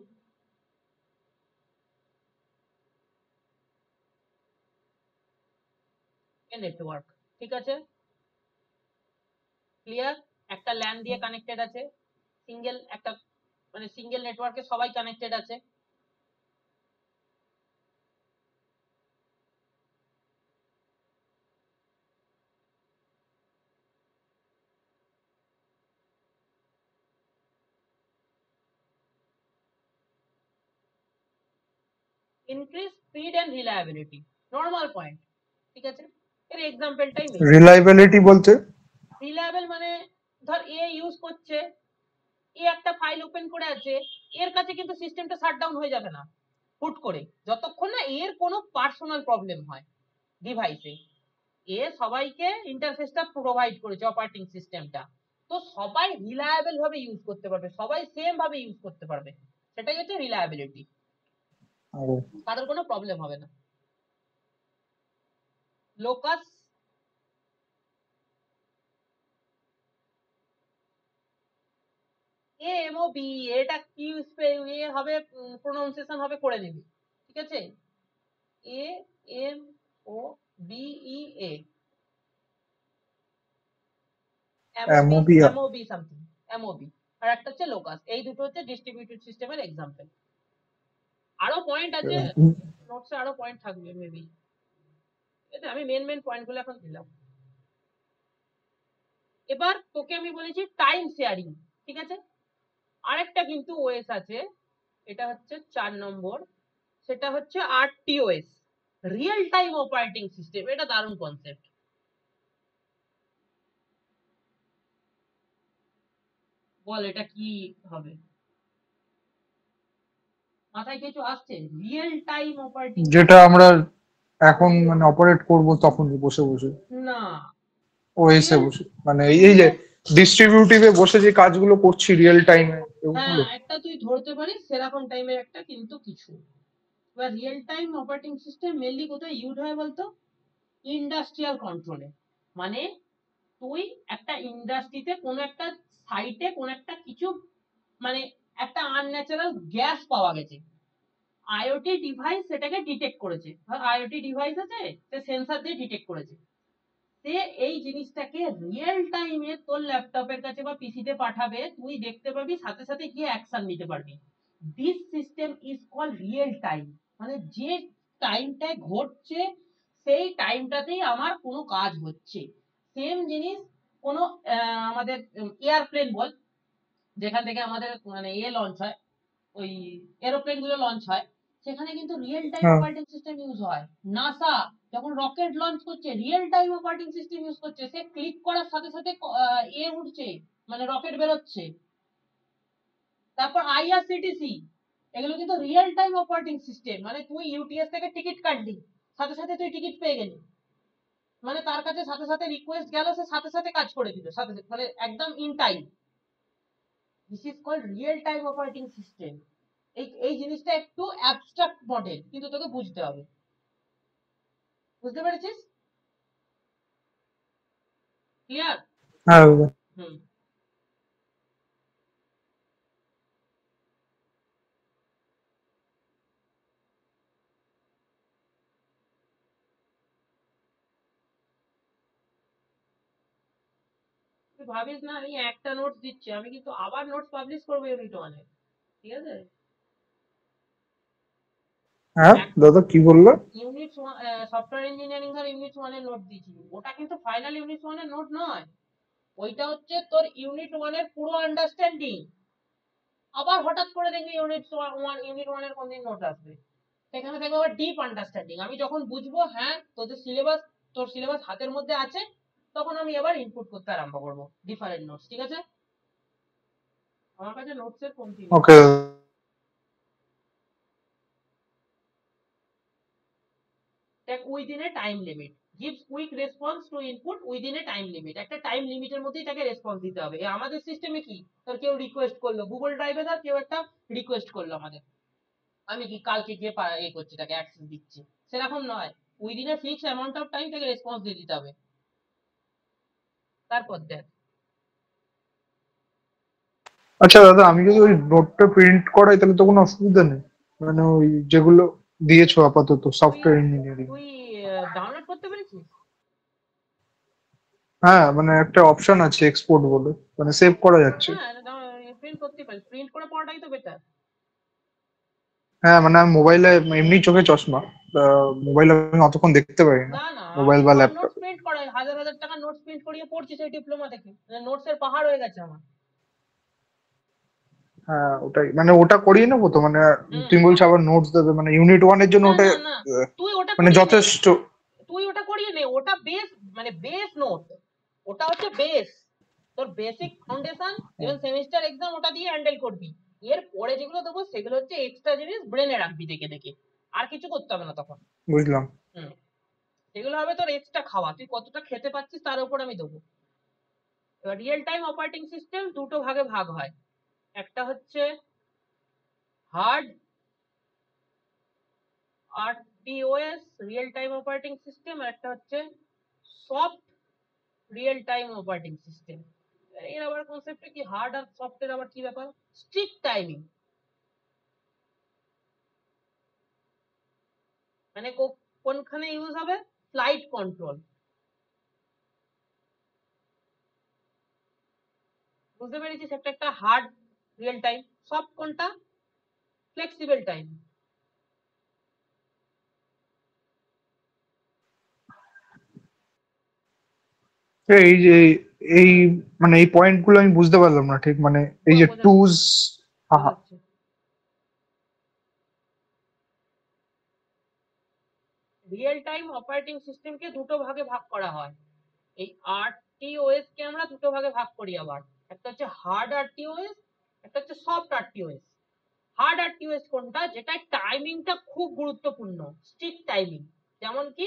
a network, ঠিক আছে? ক্লিয়ার? একটা ল্যান দিয়ে কানেক্টেড আছে, সিঙ্গেল একটা, মানে সিঙ্গেল নেটওয়ার্কে সবাই কানেক্টেড আছে। Increase speed and reliability, normal point, ঠিক আছে? এর এক্সাম্পলটাই মেন। রিলায়েবিলিটি বলতে? রিলায়েবল মানে ধর এ ইউজ করছে, এ একটা ফাইল ওপেন করে আছে, এর কাছে কিন্তু সিস্টেমটা শাটডাউন হয়ে যাবে না হুট করে, যতক্ষণ না এর কোনো পার্সোনাল প্রবলেম হয় ডিভাইসে। এ সবাইকে ইন্টারফেসটা প্রোভাইড করেছে অপারেটিং সিস্টেমটা, তো সবাই রিলায়েবল ভাবে ইউজ করতে পারবে, সবাই সেম ভাবে ইউজ করতে পারবে, সেটাই হচ্ছে রিলায়েবিলিটি, কারোর কোনো প্রবলেম হবে না। লোকাস এমওবি, এটা কি এ হবে, প্রোনাউন্সিয়েশন হবে, করে নিবি, ঠিক আছে? A M O B E A, M O B, amoeba. M O B something, M O B. আর একটা হচ্ছে লোকাস, এই দুটো হচ্ছে ডিস্ট্রিবিউটেড সিস্টেমের এক্সাম্পল। আরো পয়েন্ট আছে, নোটসে আরো পয়েন্ট থাকবে মেবি, এটা আমি মেন মেন পয়েন্ট গুলো এখন দিলাম। এবার তোকে আমি বলেছি টাইম শেয়ারিং, ঠিক আছে? আরেকটা কিন্তু ওএস আছে, এটা হচ্ছে 4 নম্বর, সেটা হচ্ছে আরটিওএস, রিয়েল টাইম অপারেটিং সিস্টেম। এটা দারুণ কনসেপ্ট, বল এটা কি হবে, মাথায় কিছু আসছে? রিয়েল টাইম অপারেটিং যেটা সিস্টেম? আমরা এখন মানে অপারেট করব তখনই বসে বসে, না, ওএসে রিয়েল বসে, মানে এই যে রিয়েল ডিস্ট্রিবিউটিভে বসে যে কাজগুলো করছি রিয়েল টাইমে হ্যাঁ, ওগুলো। একটা তুই ধরতে পারিস সেরকম টাইমের একটা কিন্তু কিছু। এবার real time operating system mainly কোথায় ইউজ হয় বলতো? ইন্ডাস্ট্রিয়াল কন্ট্রোলে। মানে তুই একটা ইন্ডাস্ট্রিতে কোনো একটা সাইটে কোনো একটা কিছু, মানে একটা আনন্যাচারাল গ্যাস পাওয়া গেছে, আইওটি ডিভাইস সেটাকে ডিটেক্ট করেছে, আইওটি ডিভাইস আছে, সে সেন্সর দিয়ে ডিটেক্ট করেছে, সে এই জিনিসটাকে রিয়েল টাইমে তোর ল্যাপটপের কাছে বা পিসিতে পাঠাবে, তুই দেখতে পাবি, সাথে সাথে গিয়ে অ্যাকশন নিতে পারবি। This system is call real time, মানে যে টাইমটায় ঘটছে সেই টাইমটাতেই আমার কোনো কাজ হচ্ছে। সেম জিনিস কোনো আমাদের এয়ারপ্লেন বল, যেখান থেকে আমাদের মানে লঞ্চ হয়, ওই এরোপ্লেন গুলো লঞ্চ হয়, সেখানে কিন্তু রিয়েল টাইম হ্যাঁ অপারেটিং সিস্টেম ইউজ হয়। নাসা যখন রকেট লঞ্চ করছে real time operating system use করছে, সে ক্লিক করার সাথে সাথে উঠছে, মানে রকেট বেরোচ্ছে। তারপর আইআরসিটিসি, এগুলো কিন্তু রিয়েল টাইম অপারেটিং সিস্টেম, মানে তুই ইউটিএস থেকে টিকিট কাটলি, সাথে সাথে তুই টিকিট পেয়ে গেলি, মানে তার কাছে সাথে সাথে রিকোয়েস্ট গেল, সে সাথে সাথে কাজ করে দিল, সাথে সাথে, মানে একদম in time. This is called real time operating system. এই জিনিসটা একটু অ্যাবস্ট্রাক্ট মডেল, কিন্তু তোকে বুঝতে হবে। বুঝতে পেরেছিস? ক্লিয়ার? হ্যাঁ দাদা। হুম। তুই ভাবিস না আমি একটা নোটস দিচ্ছি, আমি কিন্তু আবার নোটস পাবলিশ করবো ইউনিট ওয়ানে, ঠিক আছে? হ্যাঁ দাদা কি বললো? ইউনিট সফটওয়্যার ইঞ্জিনিয়ারিং ধর ইউনিট ওয়ানের নোট দিয়েছি, ওটা কিন্তু ফাইনাল ইউনিট ওয়ানের নোট নয়। ওইটা হচ্ছে তোর ইউনিট ওয়ানের পুরো আন্ডারস্ট্যান্ডিং। আবার হঠাৎ করে দেখবি ইউনিট ওয়ানের কোনদিন নোট আসবে, সেখানে দেখবো আবার ডিপ আন্ডারস্ট্যান্ডিং। আমি যখন বুঝবো হ্যাঁ তোর সিলেবাস হাতের মধ্যে আছে, তখন আমি আবার ইনপুট করতে আরম্ভ করবো ডিফারেন্ট নোটস, ঠিক আছে? আমার কাছে নোটসের কমতি নেই। ওকে। দেখ, within a time limit, gives quick response to input within a time limit। একটা টাইম লিমিটের মধ্যেই তাকে রেসপন্স দিতে হবে। আমাদের সিস্টেমে কি, তোর কেউ রিকোয়েস্ট করলো গুগল ড্রাইভে, ধর কেউ একটা রিকোয়েস্ট করলো আমাদের, আমি কি কালকে গিয়ে করছি, তাকে অ্যাক্সেস দিচ্ছি, সেরকম নয়। Within a fix amount of time তাকে রেসপন্স দিয়ে দিতে হবে। তারপর দেখ, আচ্ছা দাদা, আমি যদি ওই নোটটা প্রিন্ট করাই তাহলে তো কোনো অসুবিধা নেই? মানে ওই যেগুলো দিয়েছো আপাতত তুই সফটওয়্যার ইঞ্জিনিয়ারিং। তুই ডাউনলোড করতে পেরেছিস? হ্যাঁ মানে একটা অপশন আছে এক্সপোর্ট বলে, মানে সেভ করা যাচ্ছে। হ্যাঁ, প্রিন্ট করতে পারিস, প্রিন্ট করে পড়াটাই তো বেটার। হ্যাঁ মানে আমি মোবাইলে, এমনি চোখে চশমা, মোবাইলে আমি অতক্ষণ দেখতে পারি না, না না, আমি মোবাইল বা সব ল্যাপটপ। নোটস প্রিন্ট করাই, হাজার হাজার টাকা নোটস প্রিন্ট করিয়ে পড়ছি সেই ডিপ্লোমা থেকে, নোটস এর পাহাড় হয়ে গেছে আমার। হ্যাঁ ওটাই, মানে ওটা করিয়ে নেবো তো মানে? হুম। তুমি বলছো আবার নোটস দেবে, মানে ইউনিট ওয়ান এর জন্য না ওটা না না, আহ, তুই ওটা মানে করিয়ে নে, যথেষ্ট? ওটা বেস, মানে বেস নোট, ওটা হচ্ছে বেস, তোর বেসিক ফাউন্ডেশন, হুম, ইভেন সেমিস্টার এক্সাম ওটা দিয়ে হ্যান্ডেল করবি। এর পরে যেগুলো দেবো সেগুলো হচ্ছে এক্সট্রা জিনিস, ব্রেনে রাখবি দেখে দেখে, আর কিছু করতে হবে না তখন। বুঝলাম। হুম। সেগুলো হবে তোর এক্সট্রা খাওয়া, তুই কতটা খেতে পাচ্ছিস তার উপর আমি দেবো। এবার রিয়েল টাইম অপারেটিং সিস্টেম দুটো ভাগে ভাগ হয়, একটা হচ্ছে hard R T O S real time operating system, আর একটা হচ্ছে soft real time operating system. এর আবার কনসেপ্টটা কি, হার্ড আর সফটের আবার কি ব্যাপার? স্ট্রিক্ট টাইমিং, মানে কোনখানে ইউজ হবে? Flight control. বুঝতে পেরেছিস? একটা একটা হার্ড রিয়েল টাইম, সফট কোনটা? Flexible time. এই যে এই মানে এই পয়েন্ট গুলো আমি বুঝতে পারলাম না ঠিক, মানে এই যে বোঝাচ্ছি টুজ। বোঝাচ্ছি। রিয়েল টাইম অপারেটিং সিস্টেমকে দুটো ভাগে ভাগ করা হয়। এই আরটিওএস কে আমরা দুটো ভাগে ভাগ করি আবার, একটা হচ্ছে হার্ড আরটিওএস, একটা হচ্ছে সফট আরটিওএস। হার্ড আরটিওএস কোনটা? যেটা টাইমিংটা খুব গুরুত্বপূর্ণ, স্ট্রিক্ট টাইমিং, যেমন কি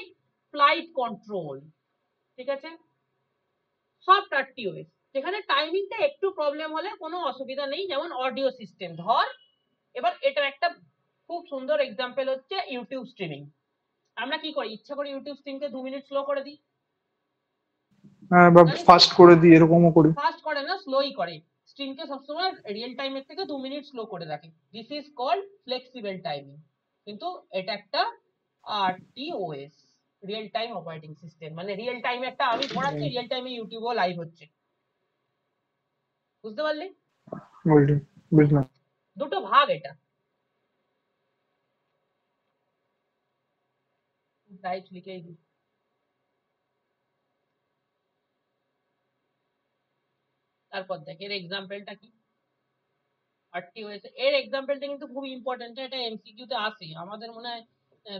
ফ্লাইট কন্ট্রোল, ঠিক আছে? সফট আরটিওএস, যেখানে টাইমিংটা একটু প্রবলেম হলে কোনো অসুবিধা নেই, যেমন অডিও সিস্টেম ধর। এবার এটার একটা খুব সুন্দর এক্সাম্পল হচ্ছে ইউটিউব স্ট্রিমিং। আমরা কি করি, ইচ্ছা করে ইউটিউব স্ট্রিমকে 2 মিনিট স্লো করে দিই, বা জানিস তো? ফাস্ট করে দিই, এরকমও করি। ফাস্ট করে না, স্লোই করে। স্ট্রিমকে সবসময় রিয়েল টাইমের থেকে 2 মিনিট স্লো করে রাখে। This is called flexible timing. কিন্তু এটা একটা RTOS, real time operating system, মানে রিয়েল টাইমে একটা আমি পড়াচ্ছি, রিয়েল টাইমে ইউটিউবও লাইভ হচ্ছে। বুঝতে পারলি? বুঝলি, বুঝলাম। দুটো ভাগ এটা। টাইপস লিখেই দিই। তারপর দেখ এর এক্সাম্পলটা কি, আরটিওএস এর এক্সাম্পলটা কিন্তু খুব ইম্পর্টেন্ট, এটা এমসিকিউ তে আসে, আমাদের মনে হয়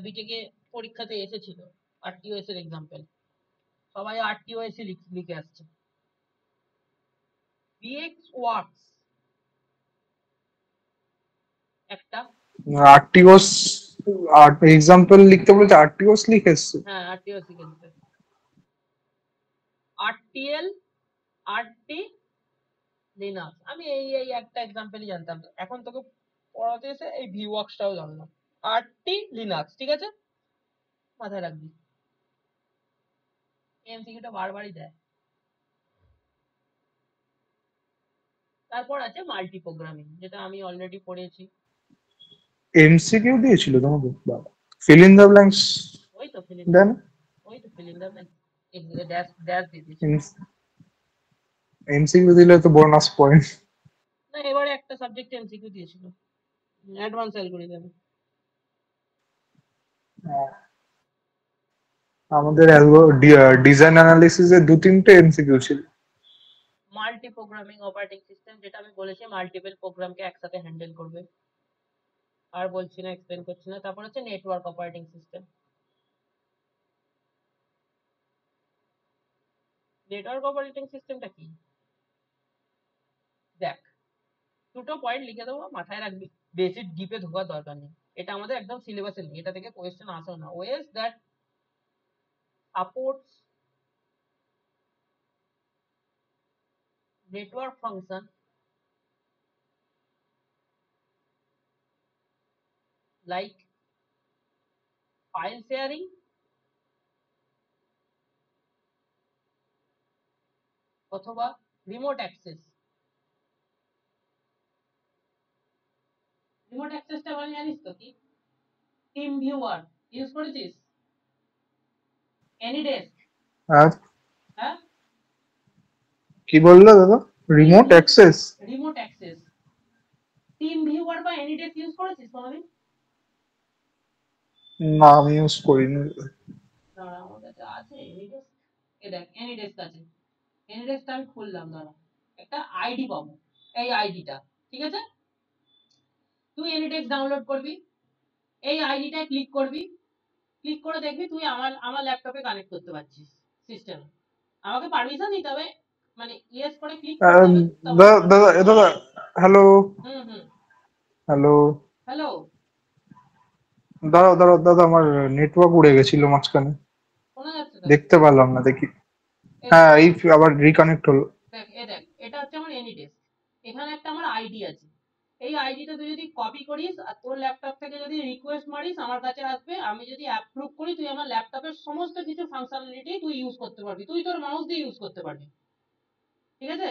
বিটেকে পরীক্ষাতে এসেছিল আরটিওএস এর এক্সাম্পল, সবাই আরটিওএস লিখে আসছে। বিএক্স ওয়ার্কস একটা, আরটিওস এক্সাম্পল লিখতে বলতে আরটিওস লিখে এসছে। হ্যাঁ আরটিওএস লিখে দিতে, আরটিএল, আরটি লিনাক্স, আমি এই একটা এক্সাম্পলই জানতাম, এখন তোকে পড়াতে এসে এই ভিওয়ার্কসটাও জানলাম, আরটি লিনাক্স, ঠিক আছে মাথায় রাখবি, এমসিকিউটা বারবারই দেয়। তারপর আছে মাল্টি প্রোগ্রামিং, যেটা আমি অলরেডি পড়েছি। এমসিকিউ দিয়েছিল তোমাদের? বাবা, ফিল ইন দ্য ব্ল্যাঙ্কস ওই তো ফিল ইন দ্য দেন। ওই তো fill in the dash dash দিয়ে দিয়েছি। এমসিকিউ দিলে তো বোনাস পয়েন্ট। না এবারে একটা সাবজেক্ট এমসিকিউ দিয়েছিল, অ্যাডভান্স অ্যালগরিদম। আমাদের ডিজাইন অ্যানালিসিস এর 2-3টে এমসিকিউ ছিল। মাল্টি প্রোগ্রামিং অপারেটিং সিস্টেম, যেটা আমি বলেছি মাল্টিপল প্রোগ্রামকে একসাথে হ্যান্ডেল করবে, আর বলছি না, এক্সপ্লেন করছি না। তারপর হচ্ছে network operating system. Network operating সিস্টেমটা কি, দেখ দুটো পয়েন্ট লিখে দেবো, মাথায় রাখবি, বেশি ডিপে ঢোকার দরকার নেই, এটা আমাদের একদম সিলেবাসে নেই, এটা থেকে কোয়েশ্চেন আসেও না। OS that supports network function like file sharing অথবা রিমোট অ্যাক্সেস। রিমোট অ্যাক্সেসটা মানে জানিস তো কি, টিম ভিউয়ার ইউজ করেছিস, এনিডেস্ক, আর হ্যাঁ কি বললো দাদা? Remote access? Remote access, team viewer বা এনিডেস্ক ইউজ করেছিস কোনোদিন? না, আমি ইউজ করিনি। দাঁড়া আমার কাছে আছে এনিডেস্ক, এ দেখ এনিডেস্ক আছে, এনিডেস্কটা আমি খুললাম, দাঁড়া একটা আইডি পাবো, এই আইডিটা, ঠিক আছে, তুই এনিডেস্ক ডাউনলোড করবি, এই আইডিটায় ক্লিক করবি, ক্লিক করে দেখবি তুই আমার ল্যাপটপে কানেক্ট করতে পারছিস সিস্টেমে, আমাকে পারমিশন দিতে হবে, মানে ইয়েস করে ক্লিক করতে হবে, তখন দাদা দাদা দাদা, হ্যালো হুম হুম, হ্যালো, হ্যালো, দাদা দাদা দাদা, আমার নেটওয়ার্ক উড়ে গেছিল মাঝখানে, শোনা যাচ্ছে তো? দেখতে পারলাম না, দেখি। এই দেখ, হ্যাঁ, এই আবার রিকানেক্ট হলো। দেখ এটা হচ্ছে আমার এনিডেস্ক, এখানে একটা আমার আইডি আছে, এই আইডিটা তুই যদি কপি করিস আর তোর ল্যাপটপ থেকে যদি রিকোয়েস্ট মারিস আমার কাছে আসবে, আমি যদি অ্যাপ্রুভ করি তুই আমার ল্যাপটপের সমস্ত কিছু ফাংশনালিটি তুই ইউজ করতে পারবি, তুই তোর মাউস দিয়ে ইউজ করতে পারবি, ঠিক আছে।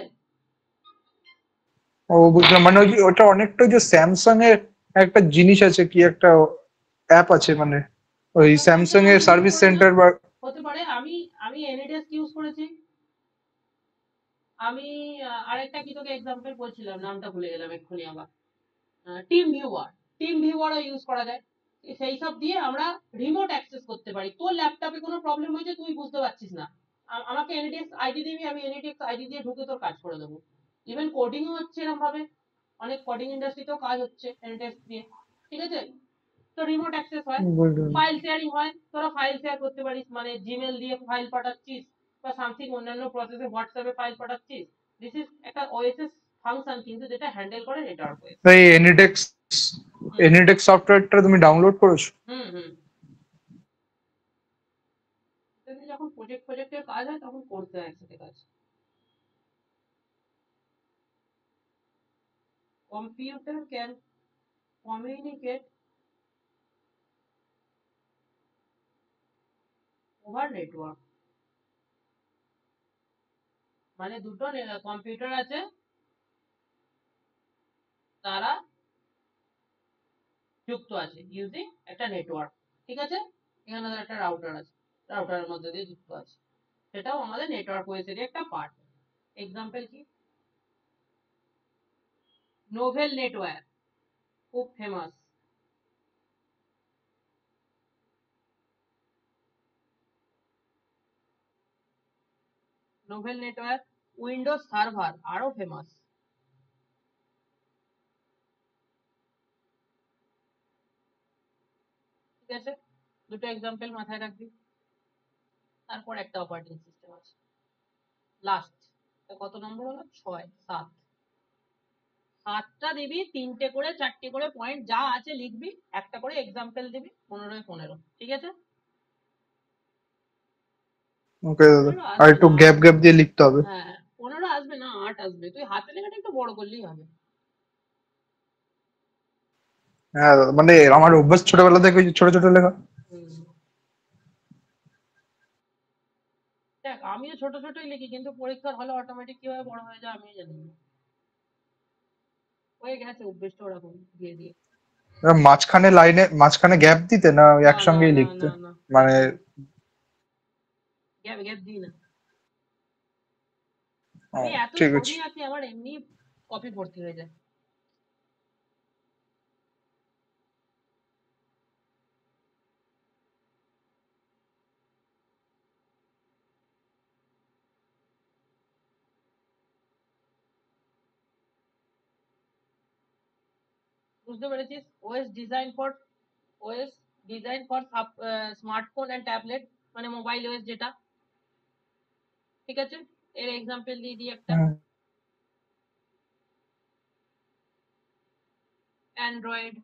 ও বুঝলাম, মানে ওই ওটা অনেকটা যে স্যামসাং এর একটা জিনিস আছে, কি একটা অ্যাপ আছে, মানে ওই স্যামসাং স্যামসাং এর আমি ইউজ সার্ভিস করি না, সেন্টার বা। হতে পারে, আমি এনএডেস্ক ইউজ করেছি, আমি আরেকটা কি তোকে এক্সাম্পল বলছিলাম, নামটা ভুলে গেলাম এক্ষুনি আবার, টিম ভিউয়ার, টিম ভিউয়ারও ইউজ করা যায়, সেই সব দিয়ে আমরা রিমোট অ্যাক্সেস করতে পারি, তোর ল্যাপটপে কোনো প্রবলেম হয়েছে তুই বুঝতে পারছিস না, আমাকে এনএডেস্ক আইডি দিবি, আমি এনএডেস্ক আইডি দিয়ে ঢুকে তোর কাজ করে দেবো, ইভেন কোডিংও হচ্ছে এরকম ভাবে, অনেক কোডিং ইন্ডাস্ট্রিতেও কাজ হচ্ছে এনএডেস্ক দিয়ে, ঠিক আছে। তো রিমোট অ্যাক্সেস হয়, বুঝলাম। ফাইল শেয়ারিং হয়, তোরা ফাইল শেয়ার করতে পারিস, মানে জিমেল দিয়ে ফাইল পাঠাচ্ছিস বা সামথিং অন্যান্য প্রসেসে হোয়াটসঅ্যাপে ফাইল পাঠাচ্ছিস, দিস ইজ একটা ওএসএস ফাংশন কিন্তু, যেটা হ্যান্ডেল করে নেটওয়ার্ক ওএস। এই এনিডেক্স, হুম এনিডেক্স সফটওয়্যারটা তুমি ডাউনলোড করেছো? হুম হুম, এটাতে যখন প্রজেক্টের কাজ হয় তখন করতে হয় একসাথে কাজ। Computer can communicate over network, মানে দুটো কম্পিউটার আছে, তারা যুক্ত আছে ইউজিং একটা নেটওয়ার্ক, ঠিক আছে, এখানে ধর একটা রাউটার আছে, রাউটারের মধ্যে দিয়ে যুক্ত আছে, সেটাও আমাদের নেটওয়ার্ক ওএসের একটা পার্ট। এক্সাম্পল কি, নোভেল নেটওয়ার্ক, খুব famous, novel network, Windows server আরো ফেমাস। ঠিক আছে, দুটো এক্সাম্পল মাথায় রাখবি। তারপর একটা অপারেটিং সিস্টেম আছে লাস্ট, কত নম্বর হলো? 6, 7। 7টা দিবি, 3টে করে 4টে করে পয়েন্ট যা আছে লিখবি, একটা করে এক্সাম্পল দিবি, 15-15। ঠিক আছে? ওকে দাদা, 15 আর আসবে একটু না। গ্যাপ গ্যাপ দিয়ে লিখতে হবে। হ্যাঁ, 15 আসবে না, 8 আসবে। তুই হাতে লেখাটা একটু বড় করলেই হবে। হ্যাঁ দাদা, মানে আমার অভ্যাস ছোটবেলা থেকে ওই যে ছোট ছোট লেখা। হুম। দেখ, আমিও ছোট ছোটই লিখি, কিন্তু পরীক্ষার হলে অটোমেটিক কিভাবে বড় হয়ে যায় আমিও জানি না। হয়ে গেছে অভ্যেসটা ওরকম দিয়ে দিয়ে। এবার মাঝখানে লাইনে মাঝখানে গ্যাপ দিতে না ওই না না একসঙ্গেই না লিখতে? না না, গ্যাপ মানে দিই না। গ্যাপ গ্যাপ দিই না। ও, আমি এত ঠিক আছে। ছবি আঁকি, আমার এমনি কপি ভর্তি হয়ে যায়। বুঝতে পেরেছিস? OS design for smartphone and tablet, মানে মোবাইল ওএস যেটা। ঠিক আছে, এর এক্সাম্পল দিয়ে দিই একটা। Android,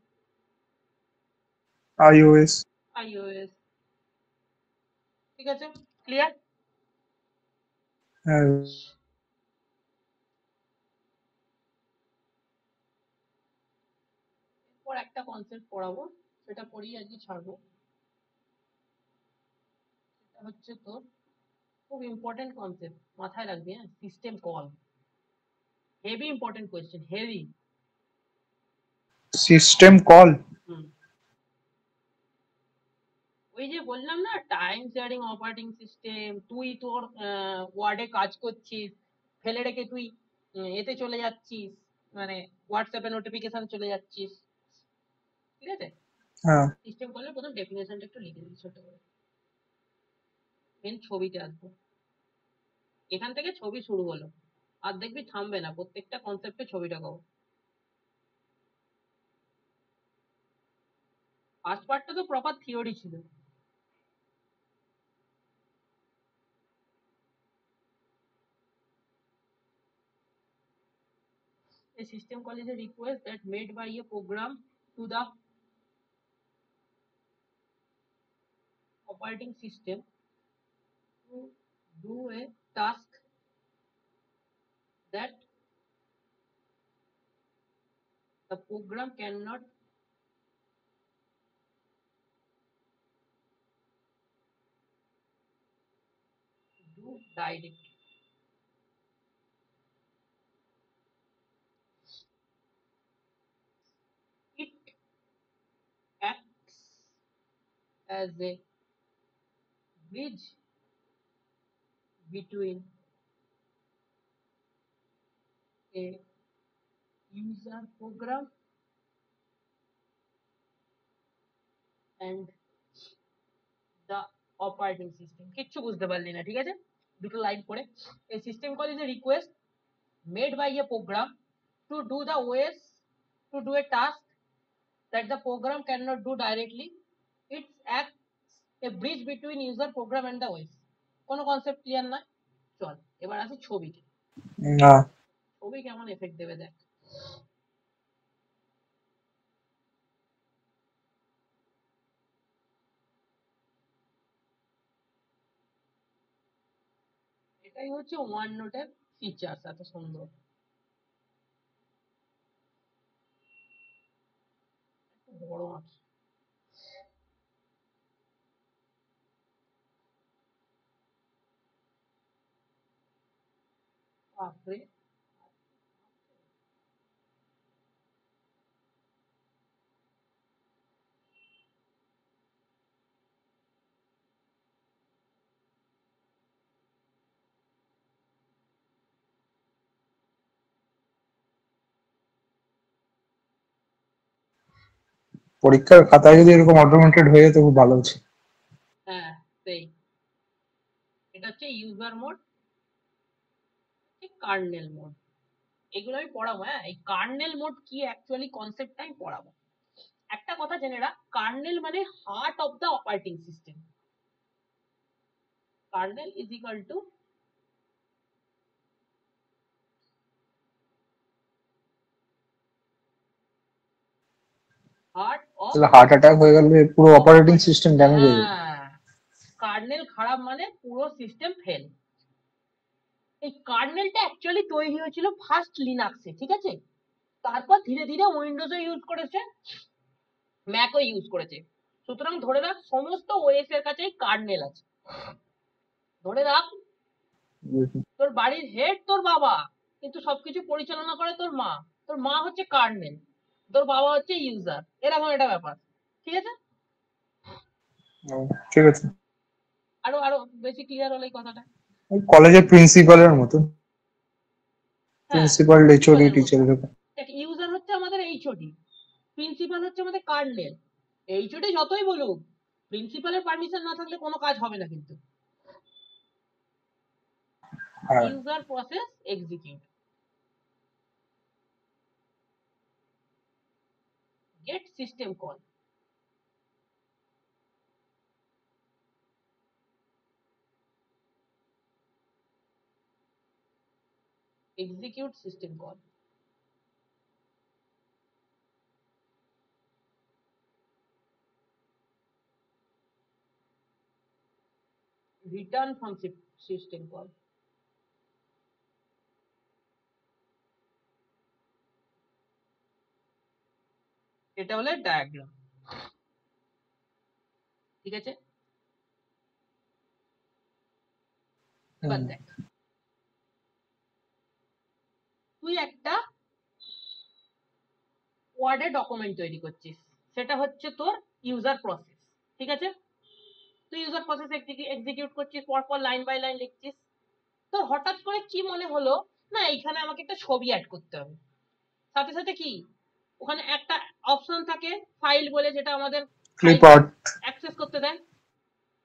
iOS. আইওএস। ঠিক আছে, ক্লিয়ার? হ্যাঁ। এরপর একটা কনসেপ্ট পড়াবো, সেটা পড়িয়ে আজকে ছাড়বো। এটা হচ্ছে তোর খুব ইম্পর্টেন্ট কনসেপ্ট, মাথায় রাখবি। হ্যাঁ, system call. Heavy important question, heavy. System call. হুম। ওই যে বললাম না, টাইম শেয়ারিং অপারেটিং সিস্টেম, তুই তোর ওয়ার্ডে কাজ করছিস, ফেলে রেখে তুই এতে চলে যাচ্ছিস, মানে হোয়াটসঅ্যাপে নোটিফিকেশন চলে যাচ্ছিস। ঠিক আছে, হ্যাঁ। সিস্টেম কলের প্রথম ডেফিনেশনটা একটু লিখে দিই ছোট করে। মেন ছবিতে আসবো, এখান থেকে ছবি শুরু হলো, আর দেখবি থামবে না, প্রত্যেকটা কনসেপ্টে ছবিটা পাবো। ফার্স্ট পার্টটা তো প্রপার থিওরি ছিল। A system call is a request that made by a program to the operating system to do a task that the program cannot do directly. It acts as a bridge between a user program and the operating system. কিচ্ছু বুঝতে পারলি না, ঠিক আছে? দুটো line পড়ে। A system call is a request made by a program to do the OS to do a task that the program cannot do directly. It acts a bridge between user program and the OS. কোনো concept clear না? চল এবার আসি ছবিতে। না। ছবি কেমন effect দেবে দেখ। এটাই হচ্ছে ওয়ান নোটের ফিচার্স, এত সুন্দর। বড় আছে, বাপরে। পরীক্ষার খাতায় যদি এরকম অটোমেটেড হয়ে যেত খুব ভালো হচ্ছে। হ্যাঁ, সেই। এটা হচ্ছে ইউজার মোড, কার্নেল মোড। এগুলো আমি পড়াবো। হ্যাঁ, এই কার্নেল মোড কি অ্যাকচুয়ালি কনসেপ্টটা আমি পড়াবো। একটা কথা জেনে রাখ, কার্নেল মানে heart of the operating system. Kernel is equal to heart of তাহলে হার্ট অ্যাটাক হয়ে গেলে পুরো অপারেটিং সিস্টেম ড্যামেজ হয়ে যাবে। হ্যাঁ, কার্নেল খারাপ মানে পুরো সিস্টেম ফেল। এই কার্নেলটা অ্যাকচুয়ালি তৈরি হয়েছিল ফার্স্ট লিনাক্সে, ঠিক আছে? তারপর ধীরে ধীরে উইন্ডোজও ইউজ করেছে, ম্যাকও ইউজ করেছে। সুতরাং ধরে রাখ সমস্ত ওএস এর কাছেই কার্নেল আছে। ধরে রাখ তোর বাড়ির হেড তোর বাবা, কিন্তু সবকিছু পরিচালনা করে তোর মা। তোর মা হচ্ছে কার্নেল, তোর বাবা হচ্ছে ইউজার, এরকম একটা ব্যাপার। ঠিক আছে? ঠিক আছে, আরো আরো বেশি ক্লিয়ার হলো এই কথাটা। কলেজের প্রিন্সিপালের মতো, হ্যাঁ, প্রিন্সিপাল এইচওডি প্রিন্সিপালের মতো। টিচার এরকম। দেখ, ইউজার হচ্ছে আমাদের এইচওডি, প্রিন্সিপাল হচ্ছে আমাদের কার্নেল। এইচওডি যতই বলুক, প্রিন্সিপালের পারমিশন না থাকলে কোনো কাজ হবে না কিন্তু। হ্যাঁ, user process execute, get system call, execute system call. Return from system call. এটা হলো ডায়াগ্রাম, ঠিক আছে? এবার দেখ, তুই একটা ওয়ার্ডে ডকুমেন্ট তৈরি করছিস, সেটা হচ্ছে তোর ইউজার প্রসেস, ঠিক আছে? তুই ইউজার প্রসেস এক্সিকিউট করছিস, পরপর লাইন বাই লাইন লিখছিস। তো হঠাৎ করে কি মনে হলো, না এইখানে আমাকে একটা ছবি অ্যাড করতে হবে। সাথে সাথে কি ওখানে একটা অপশন থাকে ফাইল বলে, যেটা আমাদের ক্লিপ ফাইলকে আর্ট। অ্যাক্সেস করতে দেয়।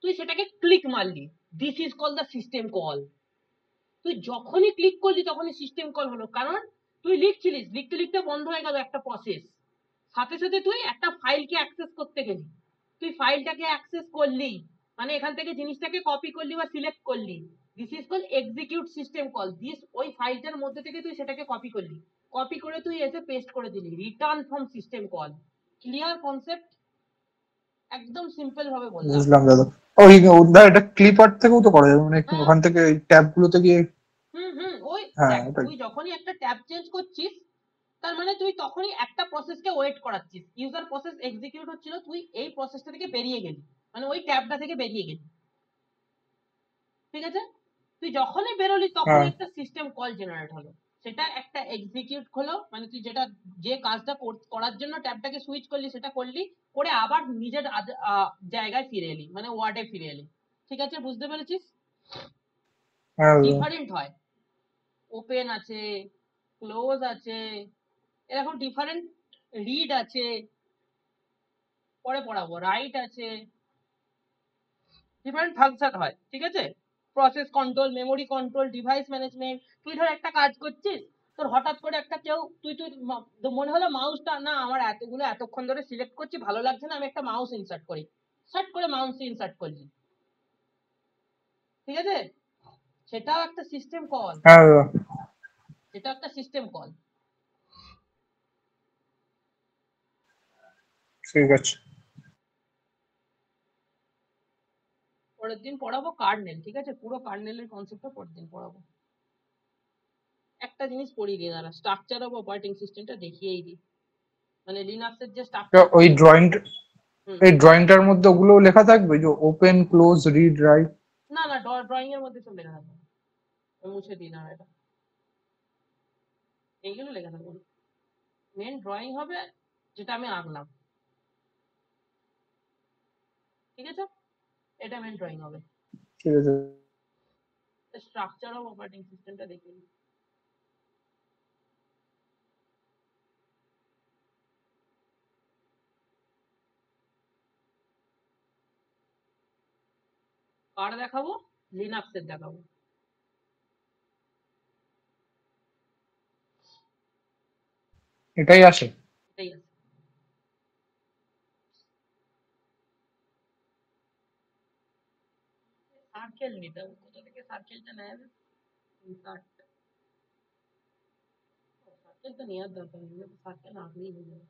তুই সেটাকে ক্লিক মারলি, this is call the system call. তুই যখনই ক্লিক করলি তখনই সিস্টেম কল হলো, কারণ তুই লিখছিলিস, লিখতে লিখতে বন্ধ হয়ে গেল একটা প্রসেস। সাথে সাথে তুই একটা ফাইলকে অ্যাক্সেস করতে গেলি, তুই ফাইলটাকে অ্যাক্সেস করলি, মানে এখান থেকে জিনিসটাকে কপি করলি বা সিলেক্ট করলি। This is call execute system call. This ওই ফাইলটার মধ্যে থেকে তুই সেটাকে কপি করলি, কপি করে তুই এসে পেস্ট করে দিলি, return from system call. Clear concept? একদম সিম্পল ভাবে বললাম। বুঝলাম দাদা। ওই ওটা এটা ক্লিপ আর্ট থেকেও তো করা যাবে, মানে হ্যাঁ, ওখান থেকে ট্যাব গুলোতে গিয়ে। ওই হ্যাঁ, দেখ, ওটাই। তুই যখনই একটা ট্যাব চেঞ্জ করছিস, তার মানে তুই তখনই একটা প্রসেসকে ওয়েট করাচ্ছিস। ইউজার প্রসেস এক্সিকিউট হচ্ছিল, তুই এই প্রসেসটা থেকে বেরিয়ে গেলি, মানে ওই ট্যাবটা থেকে বেরিয়ে গেলি, ঠিক আছে? তুই যখনই বেরোলি হ্যাঁ, তখনই একটা সিস্টেম কল জেনারেট হলো, সেটা একটা এক্সিকিউট হলো, মানে তুই যেটা যে কাজটা করার জন্য ট্যাবটাকে সুইচ করলি সেটা করলি, করে আবার নিজের জায়গায় ফিরে এলি, মানে ওয়ার্ডে ফিরে এলি। ঠিক আছে, বুঝতে পেরেছিস? হ্যাঁ দাদা। ডিফারেন্ট হয়, ওপেন আছে, ক্লোজ আছে, এরকম ডিফারেন্ট, রিড আছে, পরে পড়াবো, রাইট আছে, ডিফারেন্ট ফাংশন হয়, ঠিক আছে? Process control, memory control, device management. তুই ধর একটা কাজ করছিস, তোর হঠাৎ করে একটা কেউ তুই তুই মনে হলো মাউসটা না আমার এতগুলো এতক্ষণ ধরে সিলেক্ট করছি ভালো লাগছে না, আমি একটা মাউস ইনসার্ট করি, সার্ট করে মাউস ইনসার্ট করলি, ঠিক আছে? সেটাও একটা সিস্টেম কল, হ্যাঁ দাদা, সেটা একটা সিস্টেম কল। ঠিক আছে। পরের দিন পড়াবো কার্নেল, ঠিক আছে? পুরো কার্নেলের কনসেপ্টটা পরের দিন পড়াবো। একটা জিনিস পড়িয়ে দিয়ে দাঁড়া, স্ট্রাকচার অফ অপারেটিং সিস্টেমটা দেখিয়েই দিই, মানে লিনাক্সের যে তো স্ট্রাকচার ওই থাকে। ড্রয়িং, হুম। এই ড্রয়িংটার মধ্যে ওগুলো লেখা থাকবে, যে ওপেন ক্লোজ রিড রাইট। না না, ড্রয়িং এর মধ্যে সব লেখা থাকবে, আমি মুছে দিই না এটা, এইগুলো লেখা থাকবে। মেন ড্রয়িং হবে যেটা আমি আঁকলাম, ঠিক আছে? এটা মেন ড্রয়িং হবে। ঠিক আছে। স্ট্রাকচার অফ অপারেটিং সিস্টেমটা দেখে নিই। কার দেখাবো? লিনাক্সের দেখাবো। এটাই আসে। এটাই আছে। সার্কেল নিতে হবে, কোথা থেকে সার্কেলটা নেয় না? সার্কেল তো নেওয়ার দরকার নেই, সার্কেল আসলেই হয়ে যাবে।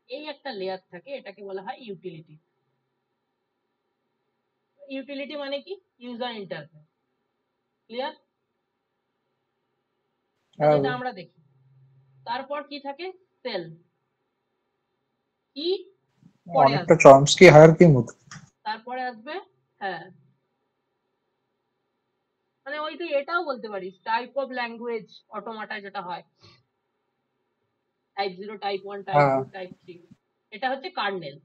এই একটা লেয়ার থাকে, এটাকে বলা হয় ইউটিলিটি। ইউটিলিটি মানে কি? User interface. ক্লিয়ার? হ্যাঁ যেটা আমরা দেখি। তারপর কি থাকে? সেল। কি পরে অনেকটা আসবে? চমস্কি হায়ারার্কির মতো। তারপরে আসবে, হ্যাঁ, মানে ওই তুই এটাও বলতে পারিস টাইপ অফ ল্যাঙ্গুয়েজ অটোমাটা যেটা হয়, টাইপ 0, টাইপ 1, টাইপ হ্যাঁ 2, টাইপ 3। এটা হচ্ছে কার্নেল।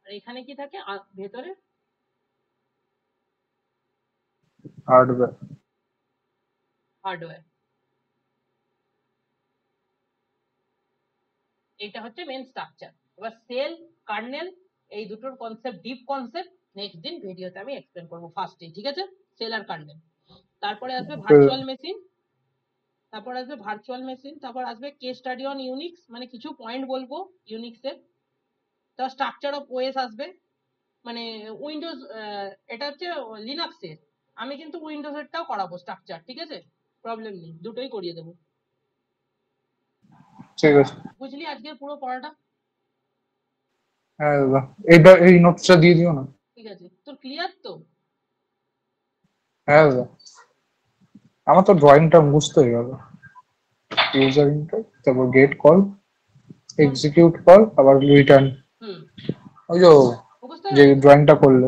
আর এখানে কি থাকে ভেতরে? হার্ডওয়্যার। হার্ডওয়্যার। এইটা হচ্ছে মেন স্ট্রাকচার। এবার সেল, কার্নেল, এই দুটোর কনসেপ্ট, ডিপ কনসেপ্ট, নেক্সট দিন ভিডিওতে আমি এক্সপ্লেন করবো ফার্স্টে, ঠিক আছে? সেল আর কার্নেল। তারপরে আসবে ভার্চুয়াল মেশিন। তারপর আসবে ভার্চুয়াল মেশিন, তারপর আসবে কেস স্টাডি অন ইউনিক্স, মানে কিছু পয়েন্ট বলবো ইউনিক্সের। তার স্ট্রাকচার অফ ওএস আসবে, মানে উইন্ডোজ, এটা হচ্ছে লিনাক্সের। আমি কিন্তু উইন্ডোজ এরটাও করাবো স্ট্রাকচার, ঠিক আছে? প্রবলেম নেই, দুটোই করিয়ে দেবো। ঠিক আছে। বুঝলি আজকের পুরো পড়াটা? হ্যাঁ দাদা, এইটা এই নোটসটা দিয়ে দিও না। ঠিক আছে, তোর ক্লিয়ার তো? হ্যাঁ দাদা, আমার তো ড্রয়িংটা মুখস্থ হয়ে গেল। ইউজার ইন্টার, তারপর গেট কল, কোনটা? এক্সিকিউট কল, আবার রিটার্ন। হুম, ওই যে মুখস্থ হয়ে যে গেছে তো? ড্রয়িংটা করলে